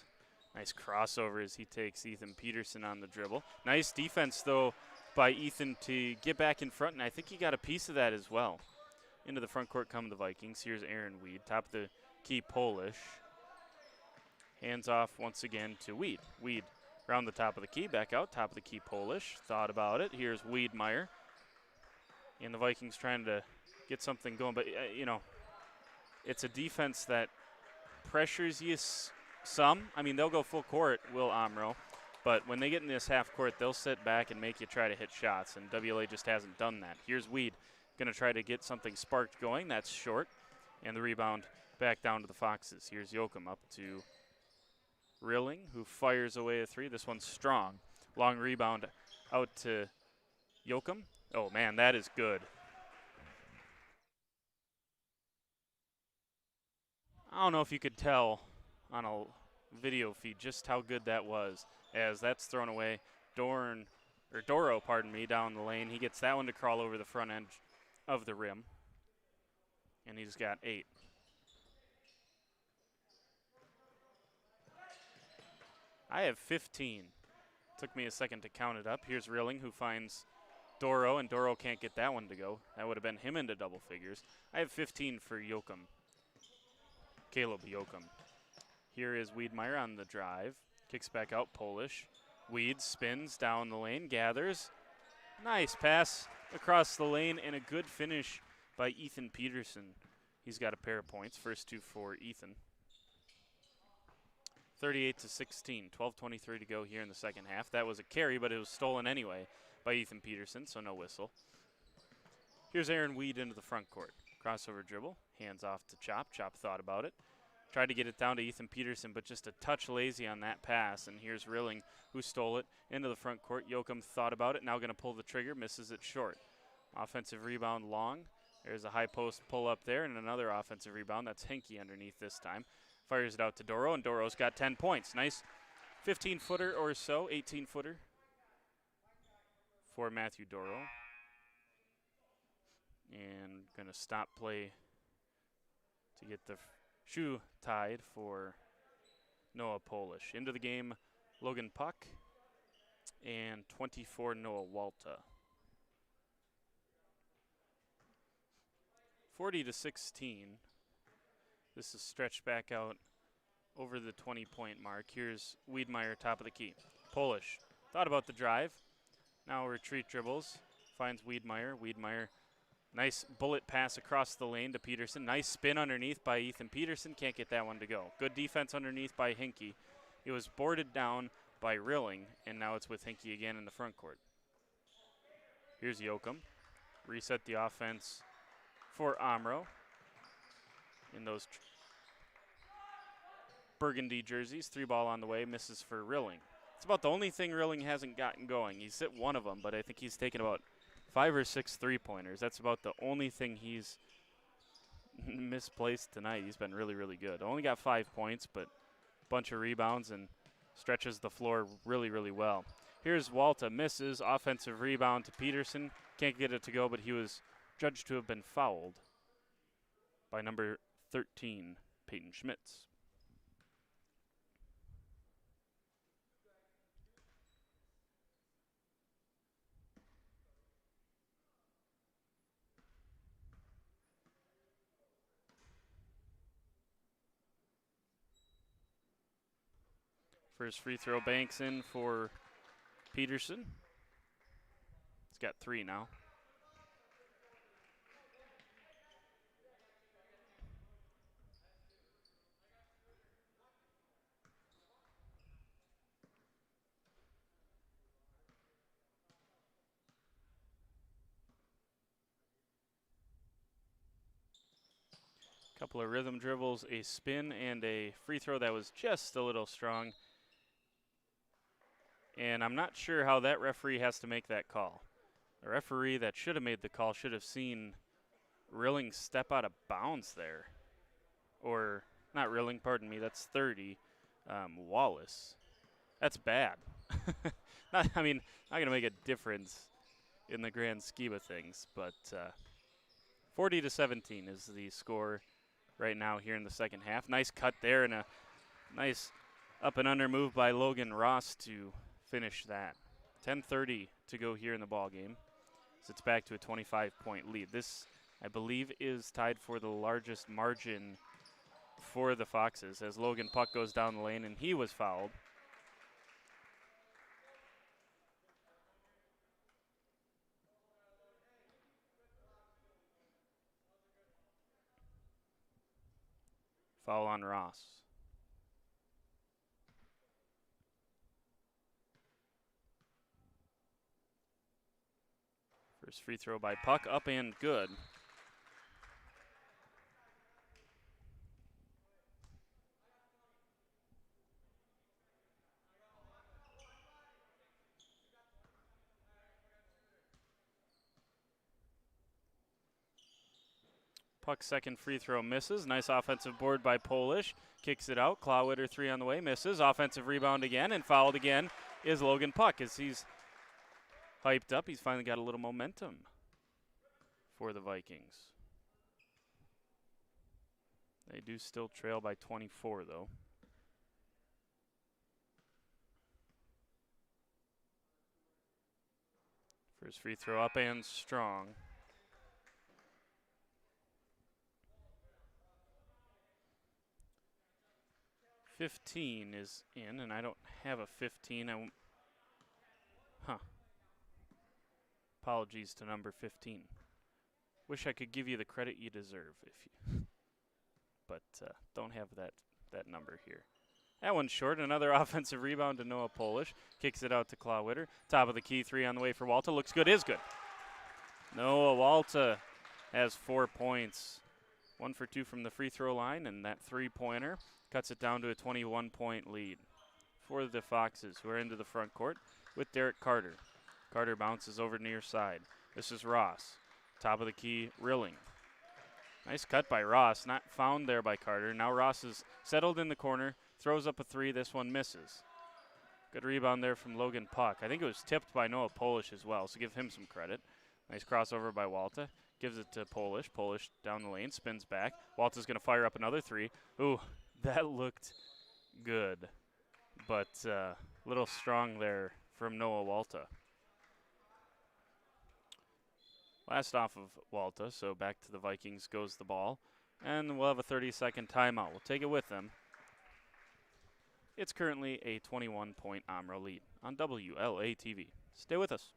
Nice crossover as he takes Ethan Peterson on the dribble. Nice defense, though, by Ethan to get back in front, and I think he got a piece of that as well. Into the front court come the Vikings. Here's Aaron Weed, top of the key Polish. Hands off once again to Weed. Weed around the top of the key, back out, top of the key Polish. Thought about it. Here's Wiedmeyer. And the Vikings trying to get something going, but, it's a defense that pressures you some. I mean, they'll go full court, will Omro, but when they get in this half court, they'll sit back and make you try to hit shots, and WLA just hasn't done that. Here's Weed, going to try to get something sparked going. That's short, and the rebound back down to the Foxes. Here's Yoakum up to Rilling, who fires away a 3. This one's strong. Long rebound out to Yoakum. Oh, man, that is good. I don't know if you could tell on a video feed just how good that was, as that's thrown away. Doro, down the lane. He gets that one to crawl over the front end of the rim, and he's got 8. I have 15. Took me a second to count it up. Here's Rilling, who finds Doro, and Doro can't get that one to go. That would have been him into double figures. I have 15 for Yoakum. Caleb Yoakum. Here is Wiedmeyer on the drive. Kicks back out, Polish. Weed spins down the lane, gathers. Nice pass across the lane, and a good finish by Ethan Peterson. He's got a pair of points. First 2 for Ethan. 38-16, 12:23 to go here in the second half. That was a carry, but it was stolen anyway by Ethan Peterson, so no whistle. Here's Aaron Weed into the front court. Crossover dribble, hands off to Chop. Chop thought about it. Tried to get it down to Ethan Peterson, but just a touch lazy on that pass. And here's Rilling, who stole it into the front court. Yoakum thought about it, now going to pull the trigger, misses it short. Offensive rebound long. There's a high post pull up there, and another offensive rebound. That's Henke underneath this time. Fires it out to Doro, and Doro's got 10 points. Nice 15-footer or so, 18-footer for Matthew Doro. And going to stop play to get the shoe tied for Noah Polish. Into the game, Logan Puck, and 24, Noah Walta. 40-16. This is stretched back out over the 20-point mark. Here's Wiedmeyer, top of the key. Polish thought about the drive. Now retreat dribbles. Finds Wiedmeyer. Wiedmeyer, nice bullet pass across the lane to Peterson. Nice spin underneath by Ethan Peterson. Can't get that one to go. Good defense underneath by Hinkie. It was boarded down by Rilling, and now it's with Hinkie again in the front court. Here's Yoakum. Reset the offense for Omro in those burgundy jerseys. 3-ball on the way, misses for Rilling. It's about the only thing Rilling hasn't gotten going. He's hit one of them, but I think he's taken about 5 or 6 3-pointers. That's about the only thing he's misplaced tonight. He's been really, really good. Only got 5 points, but a bunch of rebounds and stretches the floor really, really well. Here's Walta, misses, offensive rebound to Peterson. Can't get it to go, but he was judged to have been fouled by number 13, Peyton Schmitz. First free throw banks in for Peterson. He's got 3 now. Couple of rhythm dribbles, a spin, and a free throw that was just a little strong. And I'm not sure how that referee has to make that call. The referee that should have made the call should have seen Rilling step out of bounds there. Or, not Rilling, pardon me, that's 30. Wallace. That's bad. Not going to make a difference in the grand scheme of things, but 40-17 is the score right now here in the second half. Nice cut there and a nice up and under move by Logan Ross to finish that. 10:30 to go here in the ball game. So it's back to a 25-point lead. This, I believe, is tied for the largest margin for the Foxes as Logan Puck goes down the lane and he was fouled. Foul on Ross. First free throw by Puck, up and good. Puck's second free throw misses. Nice offensive board by Polish. Kicks it out. Clawwitter 3 on the way. Misses. Offensive rebound again and fouled again is Logan Puck as he's hyped up. He's finally got a little momentum for the Vikings. They do still trail by 24 though. First free throw up and strong. $15 is in, and I don't have a 15. Apologies to number 15. Wish I could give you the credit you deserve, but don't have that number here. That one's short. Another offensive rebound to Noah Polish. Kicks it out to Clawwitter. Top of the key, 3 on the way for Walta. Looks good, is good. Noah Walta has 4 points. 1 for 2 from the free throw line, and that 3-pointer cuts it down to a 21-point lead for the Foxes, who are into the front court with Derek Carter. Carter bounces over near side. This is Ross. Top of the key, Rilling. Nice cut by Ross, not found there by Carter. Now Ross is settled in the corner, throws up a 3. This one misses. Good rebound there from Logan Puck. I think it was tipped by Noah Polish as well, so give him some credit. Nice crossover by Walta. Gives it to Polish. Polish down the lane, spins back. Walta's going to fire up another 3. Ooh, that looked good, but a little strong there from Noah Walta. Last off of Walta, so back to the Vikings goes the ball. And we'll have a 30-second timeout. We'll take it with them. It's currently a 21-point Omro lead on WLATV. Stay with us.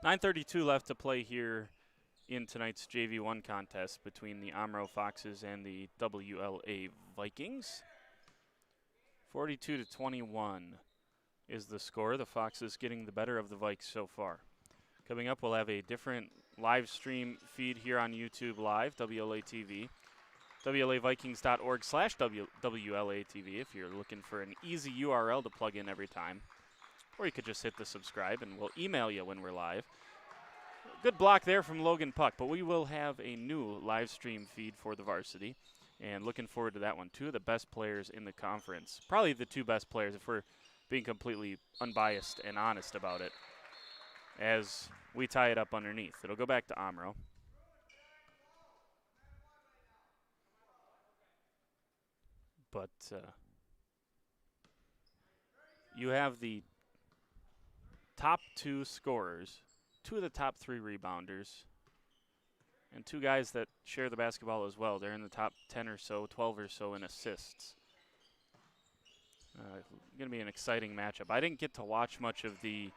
.932 left to play here in tonight's JV1 contest between the Omro Foxes and the WLA Vikings. 42-21 is the score. The Foxes getting the better of the Vikes so far. Coming up, we'll have a different live stream feed here on YouTube Live, WLATV. WLAVikings.org/WLATV if you're looking for an easy URL to plug in every time. Or you could just hit the subscribe and we'll email you when we're live. Good block there from Logan Puck, but we will have a new live stream feed for the varsity. And looking forward to that one. Two of the best players in the conference. Probably the two best players if we're being completely unbiased and honest about it. As we tie it up underneath. It'll go back to Omro. But you have the top two scorers, two of the top three rebounders, and two guys that share the basketball as well. They're in the top 10 or so, 12 or so in assists. Going to be an exciting matchup. I didn't get to watch much of the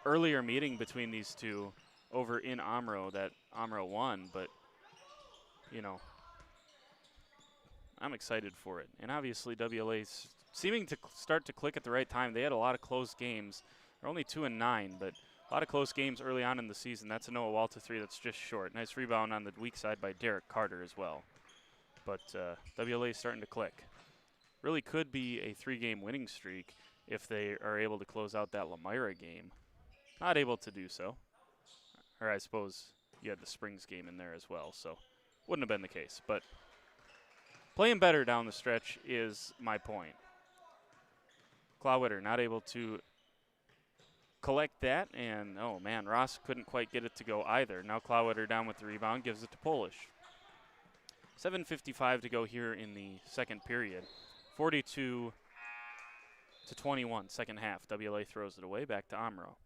earlier meeting between these two over in Omro that Omro won, but, you know, I'm excited for it. And obviously WLA's seeming to start to click at the right time. They had a lot of close games. They're only 2-9, but a lot of close games early on in the season. That's a Noah Walter three that's just short. Nice rebound on the weak side by Derek Carter as well. But WLA is starting to click. Really could be a 3-game winning streak if they are able to close out that Lamira game. Not able to do so. Or I suppose you had the Springs game in there as well, so wouldn't have been the case. But playing better down the stretch is my point. Clawwitter not able to collect that, and oh man, Ross couldn't quite get it to go either. Now Clawwitter down with the rebound, gives it to Polish. 7:55 to go here in the second period. 42-21, second half. WLA throws it away, back to Omro.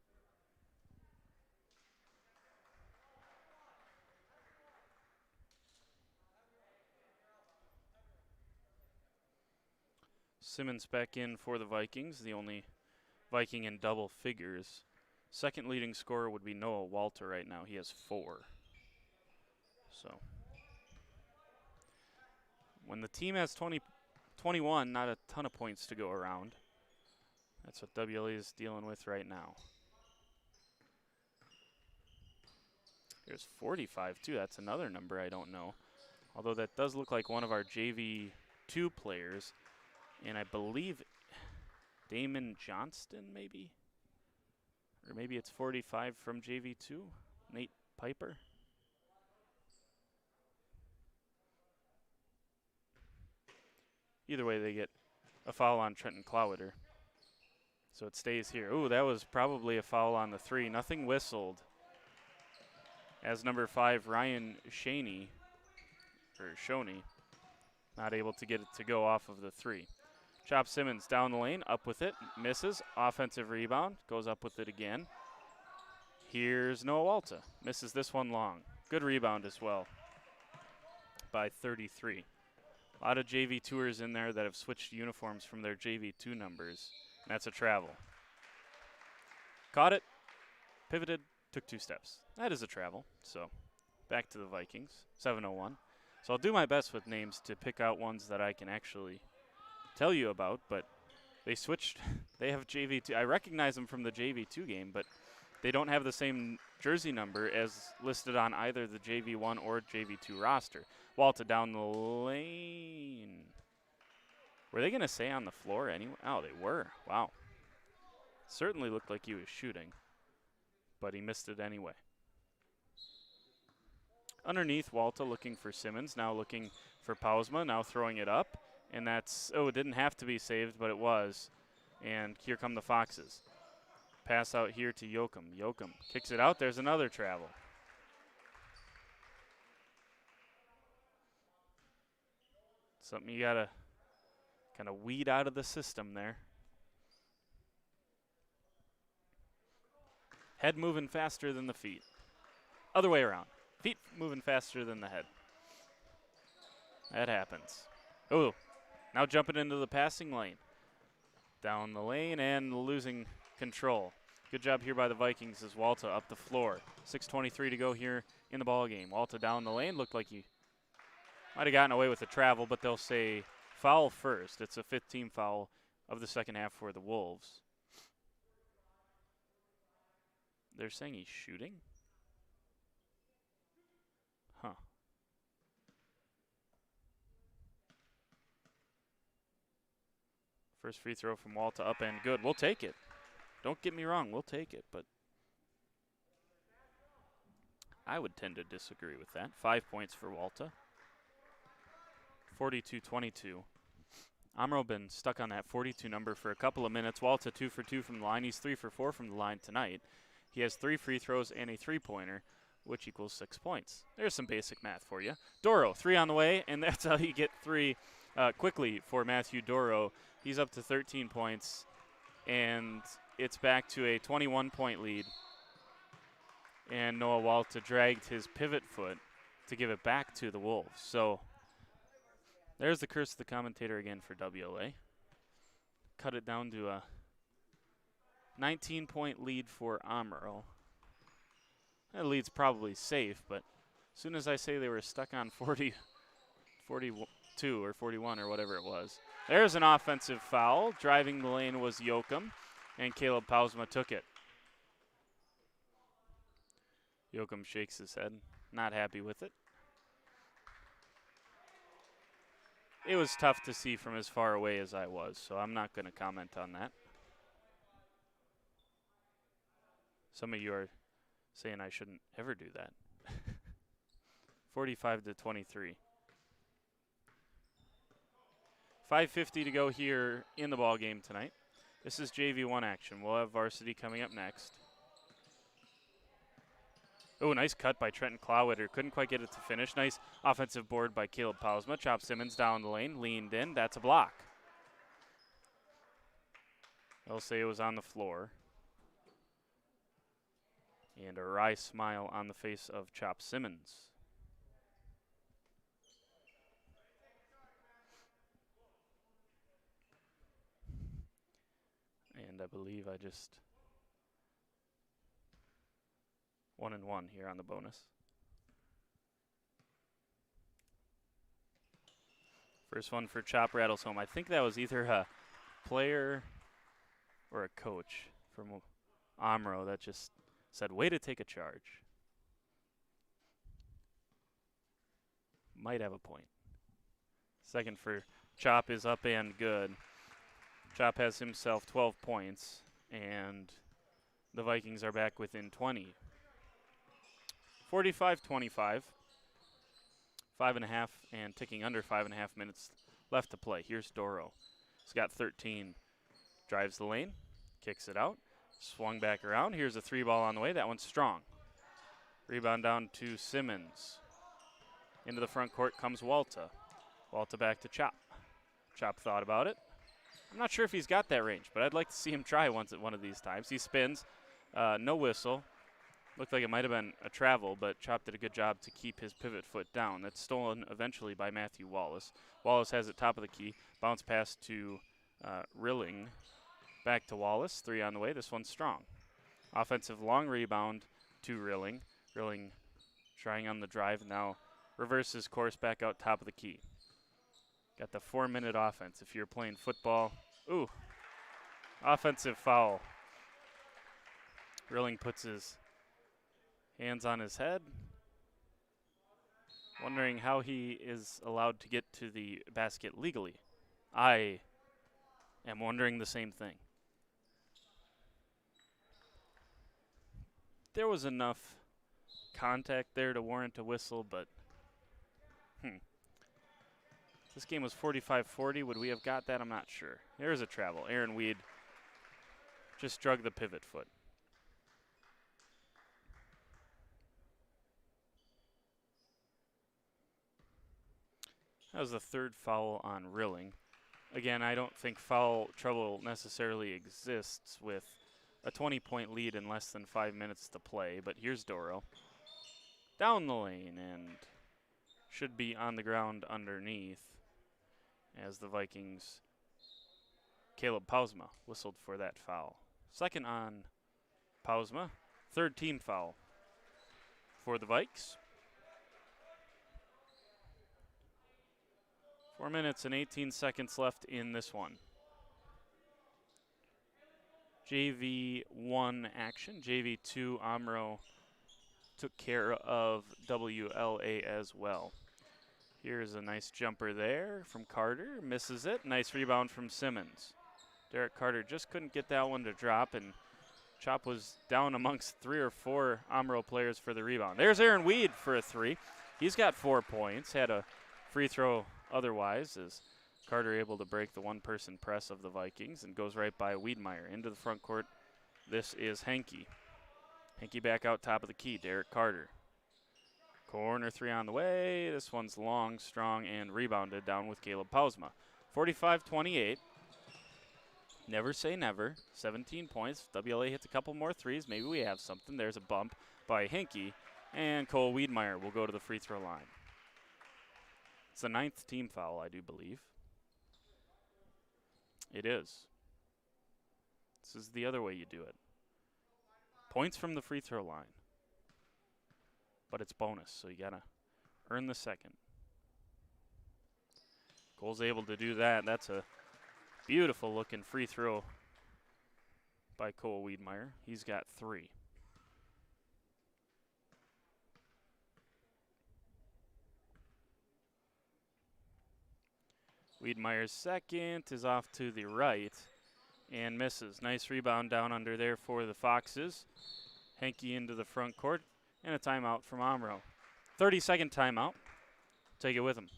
Simmons back in for the Vikings, the only Viking in double figures. Second leading scorer would be Noah Walter right now. He has 4. So when the team has 21, not a ton of points to go around. That's what WLA is dealing with right now. There's 45 too. That's another number I don't know. Although that does look like one of our JV2 players. And I believe Damon Johnston, maybe? Or maybe it's 45 from JV2, Nate Piper. Either way, they get a foul on Trenton Clawwitter. So it stays here. Ooh, that was probably a foul on the 3. Nothing whistled. As number 5, Ryan Shoney, not able to get it to go off of the 3. Chop Simmons down the lane, up with it, misses. Offensive rebound, goes up with it again. Here's Noah Walta, misses this one long. Good rebound as well by 33. A lot of JV tours in there that have switched uniforms from their JV2 numbers. And that's a travel. Caught it, pivoted, took 2 steps. That is a travel. So back to the Vikings, 7:01. So I'll do my best with names to pick out ones that I can actually tell you about, but they switched. They have JV2. I recognize them from the JV2 game, but they don't have the same jersey number as listed on either the JV1 or JV2 roster. Walta down the lane. Were they going to say on the floor anyway? Oh, they were. Wow. Certainly looked like he was shooting, but he missed it anyway. Underneath, Walta looking for Simmons, now looking for Pausma, now throwing it up. And that's, it didn't have to be saved, but it was. And here come the Foxes. Pass out here to Yoakum. Yoakum kicks it out. There's another travel. Something you got to kind of weed out of the system there. Head moving faster than the feet. Other way around. Feet moving faster than the head. That happens. Oh, now jumping into the passing lane. Down the lane and losing control. Good job here by the Vikings as Walta up the floor. 6:23 to go here in the ball game. Walta down the lane. Looked like he might have gotten away with the travel, but they'll say foul first. It's a 15 foul of the second half for the Wolves. They're saying he's shooting? Huh. First free throw from Walta up and good. We'll take it. Don't get me wrong, we'll take it, but I would tend to disagree with that. 5 points for Walta. 42-22. Omro been stuck on that 42 number for a couple of minutes. Walta 2 for 2 from the line. He's 3 for 4 from the line tonight. He has 3 free throws and a three-pointer, which equals 6 points. There's some basic math for you. Doro, 3 on the way, and that's how you get 3 quickly for Matthew Doro. He's up to 13 points, and it's back to a 21-point lead. And Noah Walta dragged his pivot foot to give it back to the Wolves. So there's the curse of the commentator again for WLA. Cut it down to a 19-point lead for Omro. That lead's probably safe, but as soon as I say they were stuck on 42 or 41 or whatever it was. There's an offensive foul. Driving the lane was Yoakum, and Caleb Pausma took it. Yoakum shakes his head, not happy with it. It was tough to see from as far away as I was, so I'm not going to comment on that. Some of you are saying I shouldn't ever do that. 45-23. 5:50 to go here in the ball game tonight. This is JV1 action. We'll have varsity coming up next. Oh, nice cut by Trenton Clawwitter. Couldn't quite get it to finish. Nice offensive board by Caleb Pausma. Chop Simmons down the lane, leaned in. That's a block. They'll say it was on the floor. And a wry smile on the face of Chop Simmons. And I believe I just 1-1 here on the bonus. First one for Chop rattles home. I think that was either a player or a coach from Omro that just said, way to take a charge. Might have a point. Second for Chop is up and good. Chop has himself 12 points, and the Vikings are back within 20. 45-25. 5.5 and ticking under 5.5 minutes left to play. Here's Doro. He's got 13. Drives the lane, kicks it out, swung back around. Here's a 3-ball on the way. That one's strong. Rebound down to Simmons. Into the front court comes Walta. Walta back to Chop. Chop thought about it. I'm not sure if he's got that range, but I'd like to see him try one of these times. He spins, no whistle. Looked like it might have been a travel, but Chop did a good job to keep his pivot foot down. That's stolen eventually by Matthew Wallace. Wallace has it top of the key. Bounce pass to Rilling. Back to Wallace. 3 on the way. This one's strong. Offensive long rebound to Rilling. Rilling trying on the drive. Now reverses course back out top of the key. Got the 4-minute offense if you're playing football. Ooh, offensive foul. Rilling puts his hands on his head. Wondering how he is allowed to get to the basket legally. I am wondering the same thing. There was enough contact there to warrant a whistle, but This game was 45-40. Would we have got that? I'm not sure. There's a travel. Aaron Weed just drug the pivot foot. That was the third foul on Rilling. Again, I don't think foul trouble necessarily exists with a 20-point lead in less than 5 minutes to play, but here's Doro. Down the lane and should be on the ground underneath as the Vikings, Caleb Pausma, whistled for that foul. Second on Pausma, third team foul for the Vikes. 4 minutes and 18 seconds left in this one. JV1 action. JV2 Omro took care of WLA as well. Here's a nice jumper there from Carter. Misses it. Nice rebound from Simmons. Derek Carter just couldn't get that one to drop, and Chop was down amongst 3 or 4 Omro players for the rebound. There's Aaron Weed for a 3. He's got 4 points. Had a free throw otherwise, as Carter able to break the one-person press of the Vikings and goes right by Wiedmeyer into the front court. This is Henke. Henke back out top of the key. Derek Carter. Corner 3 on the way. This one's long, strong, and rebounded down with Caleb Pausma. 45-28. Never say never. 17 points. WLA hits a couple more threes. Maybe we have something. There's a bump by Henke, and Cole Wiedmeyer will go to the free throw line. It's the 9th team foul, I do believe. It is. This is the other way you do it. Points from the free throw line. But it's bonus, so you got to earn the second. Cole's able to do that. That's a beautiful looking free throw by Cole Wiedmeyer. He's got 3. Wiedmeyer's second is off to the right and misses. Nice rebound down under there for the Foxes. Henke into the front court, and a timeout from Omro. 30-second timeout. Take it with him.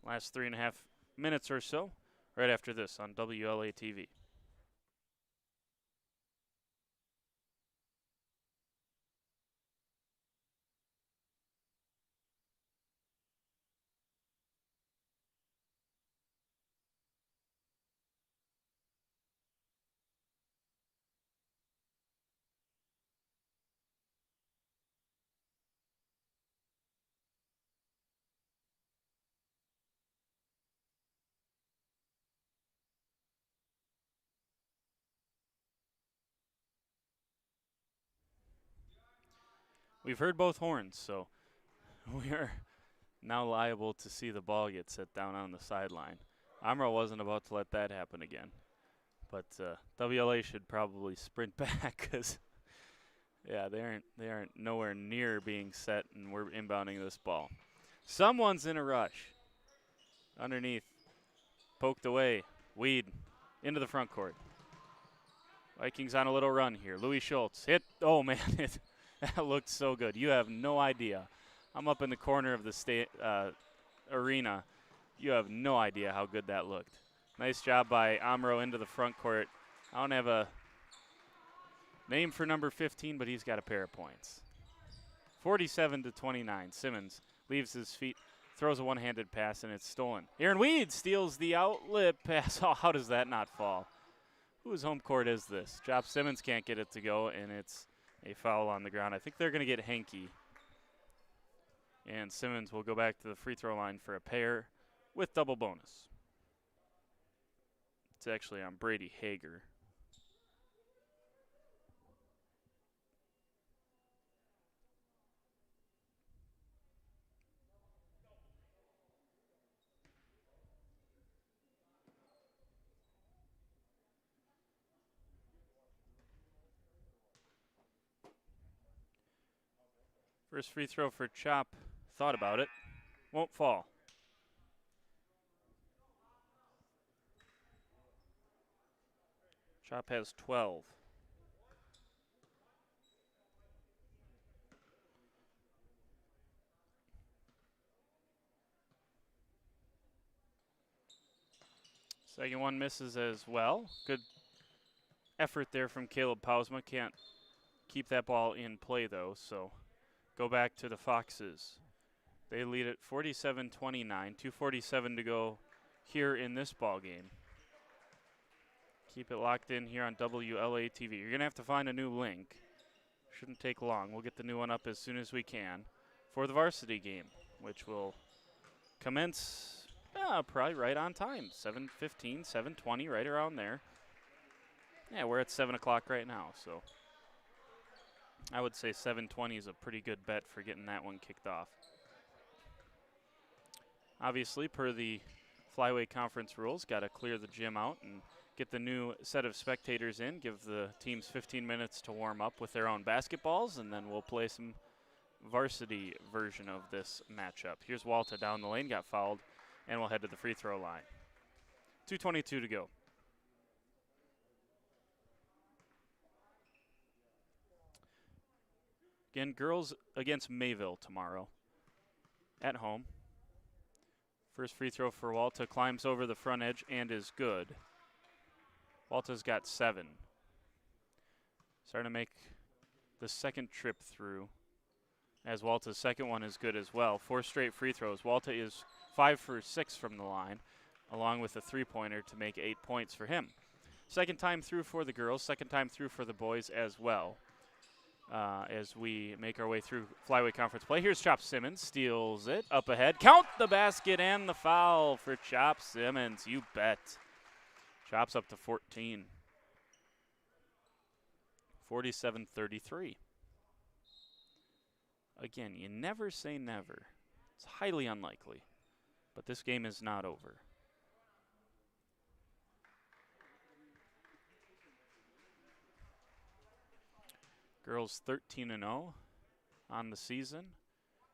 Last 3.5 minutes or so, right after this on WLA TV. We've heard both horns, so we are now liable to see the ball get set down on the sideline. Omro wasn't about to let that happen again. But WLA should probably sprint back because, yeah, they aren't nowhere near being set, and we're inbounding this ball. Someone's in a rush. Underneath, poked away. Weed into the front court. Vikings on a little run here. Louis Schultz hit. Oh, man, that looked so good. You have no idea. I'm up in the corner of the arena. You have no idea how good that looked. Nice job by Omro into the front court. I don't have a name for number 15, but he's got a pair of points. 47-29. Simmons leaves his feet, throws a one-handed pass, and it's stolen. Aaron Weed steals the outlet pass. Oh, how does that not fall? Whose home court is this? Job Simmons can't get it to go, and it's a foul on the ground. I think they're going to get Henke. And Simmons will go back to the free throw line for a pair with double bonus. It's actually on Brady Hager. First free throw for Chop. Thought about it. Won't fall. Chop has 12. Second one misses as well. Good effort there from Caleb Pausma. Can't keep that ball in play, though, so go back to the Foxes. They lead at 47-29, 2:47 to go here in this ball game. Keep it locked in here on WLA-TV. You're going to have to find a new link. Shouldn't take long. We'll get the new one up as soon as we can for the varsity game, which will commence probably right on time, 7:15, 7:20, right around there. Yeah, we're at 7 o'clock right now, so I would say 7:20 is a pretty good bet for getting that one kicked off. Obviously, per the Flyway Conference rules, got to clear the gym out and get the new set of spectators in, give the teams 15 minutes to warm up with their own basketballs, and then we'll play some varsity version of this matchup. Here's Walta down the lane, got fouled, and we'll head to the free throw line. 2:22 to go. Again, girls against Mayville tomorrow at home. First free throw for Walta, climbs over the front edge and is good. Walta's got 7. Starting to make the second trip through, as Walta's second one is good as well. 4 straight free throws. Walta is 5 for 6 from the line, along with a 3-pointer to make 8 points for him. Second time through for the girls, second time through for the boys as well. As we make our way through Flyway Conference play. Here's Chop Simmons, steals it, up ahead. Count the basket and the foul for Chop Simmons, you bet. Chop's up to 14. 47-33. Again, you never say never. It's highly unlikely, but this game is not over. Girls 13-0 on the season,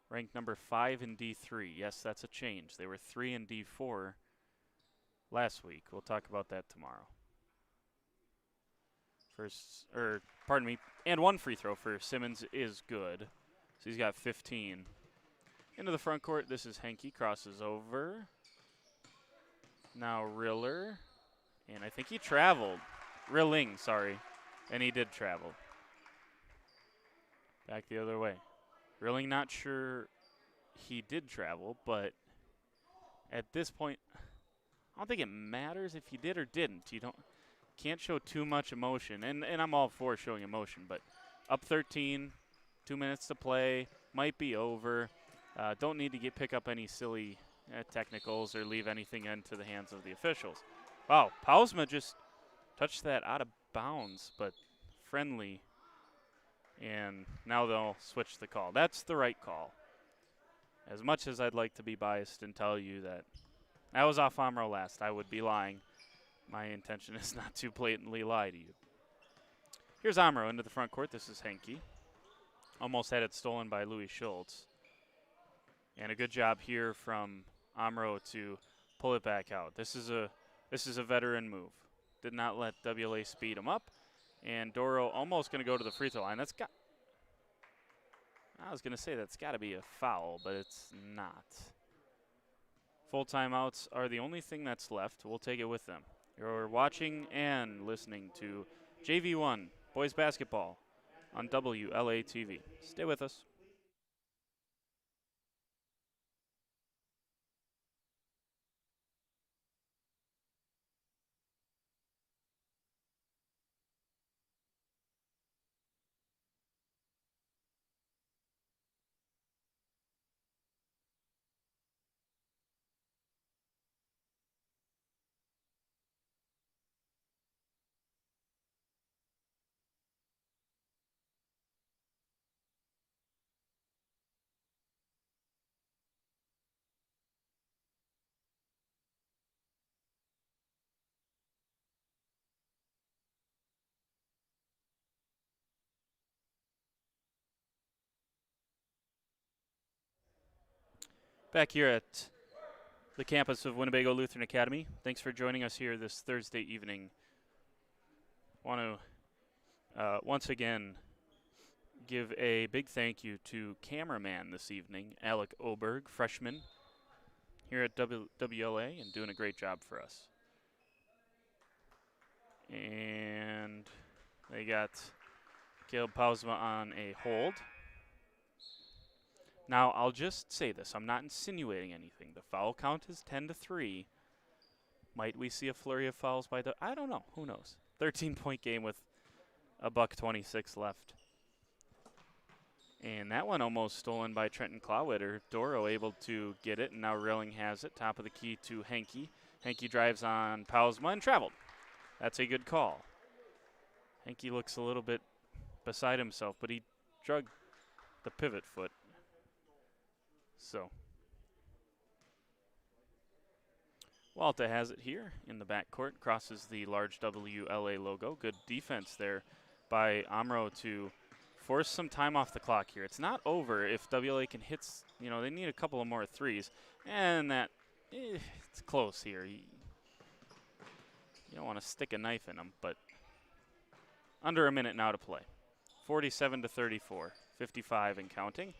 ranked number 5 in D3. Yes, that's a change. They were 3 in D4 last week. We'll talk about that tomorrow. And 1 free throw for Simmons is good. So he's got 15. Into the front court, this is Henke, crosses over. Now Riller, and I think he traveled. Rilling, sorry, and he did travel. Back the other way. Really not sure he did travel, but at this point, I don't think it matters if you did or didn't. You can't show too much emotion, and I'm all for showing emotion, but up 13, 2 minutes to play, might be over. Don't need to pick up any silly technicals or leave anything into the hands of the officials. Wow, Pausma just touched that out of bounds, but friendly. And now they'll switch the call. That's the right call. As much as I'd like to be biased and tell you that was off Omro last, I would be lying. My intention is not to blatantly lie to you. Here's Omro into the front court. This is Henke. Almost had it stolen by Louis Schultz. And a good job here from Omro to pull it back out. This is a veteran move. Did not let WLA speed him up. And Doro almost going to go to the free throw line. That's got to be a foul, but it's not. Full timeouts are the only thing that's left. We'll take it with them. You're watching and listening to JV1 Boys Basketball on WLA TV. Stay with us. Back here at the campus of Winnebago Lutheran Academy. Thanks for joining us here this Thursday evening. Want to once again give a big thank you to cameraman this evening, Alec Oberg, freshman here at WLA, and doing a great job for us. And they got Caleb Pausma on a hold. Now, I'll just say this. I'm not insinuating anything. The foul count is 10-3. Might we see a flurry of fouls by the... I don't know. Who knows? 13-point game with a $1:26 left. And that one almost stolen by Trenton Clawitter. Doro able to get it, and now Rilling has it. Top of the key to Henke. Henke drives on Pausma and traveled. That's a good call. Henke looks a little bit beside himself, but he drug the pivot foot. So Walta has it here in the backcourt, crosses the large WLA logo. Good defense there by Omro to force some time off the clock here. It's not over if WLA can hit, they need a couple of more threes. And that, it's close here. You don't want to stick a knife in them, but under a minute now to play. 47-34, 55 and counting.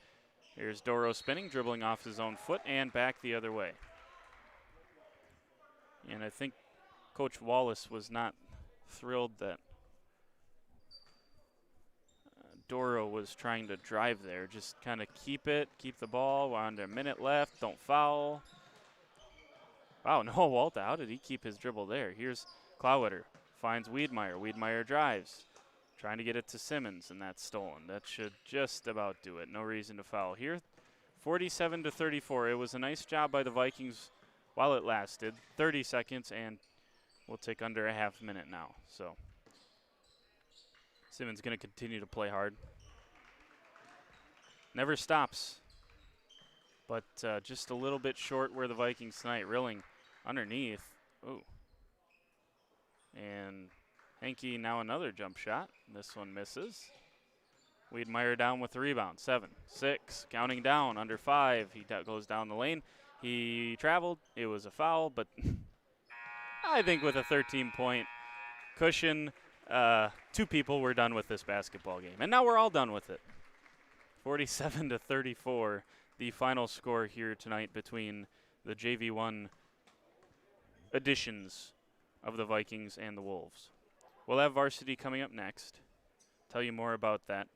Here's Doro spinning, dribbling off his own foot and back the other way. And I think Coach Wallace was not thrilled that Doro was trying to drive there. Just kind of keep the ball. We're under a minute left. Don't foul. Wow, no, Walta, how did he keep his dribble there? Here's Clawitter, finds Wiedmeyer. Wiedmeyer drives. Trying to get it to Simmons, and that's stolen. That should just about do it. No reason to foul here. 47-34. It was a nice job by the Vikings while it lasted. 30 seconds, and we'll take under a half minute now. So Simmons going to continue to play hard. Never stops, but just a little bit short where the Vikings tonight. Rilling underneath. Ooh. And Henke now another jump shot. This one misses. Wiedmeyer down with the rebound. 7, 6, counting down, under 5. He goes down the lane. He traveled. It was a foul, but I think with a 13-point cushion, 2 people were done with this basketball game. And now we're all done with it. 47-34, the final score here tonight between the JV1 editions of the Vikings and the Wolves. We'll have varsity coming up next. Tell you more about that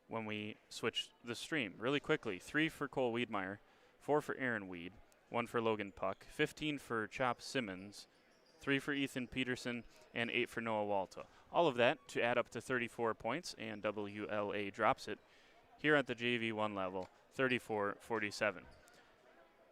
when we switch the stream. Really quickly, 3 for Cole Wiedmeyer, 4 for Aaron Weed, 1 for Logan Puck, 15 for Chop Simmons, 3 for Ethan Peterson, and 8 for Noah Walta. All of that to add up to 34 points, and WLA drops it here at the JV1 level, 34-47.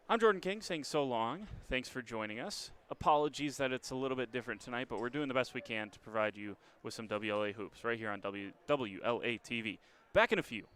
I'm Jordan King saying so long. Thanks for joining us. Apologies that it's a little bit different tonight, but we're doing the best we can to provide you with some WLA hoops right here on WLA TV. Back in a few.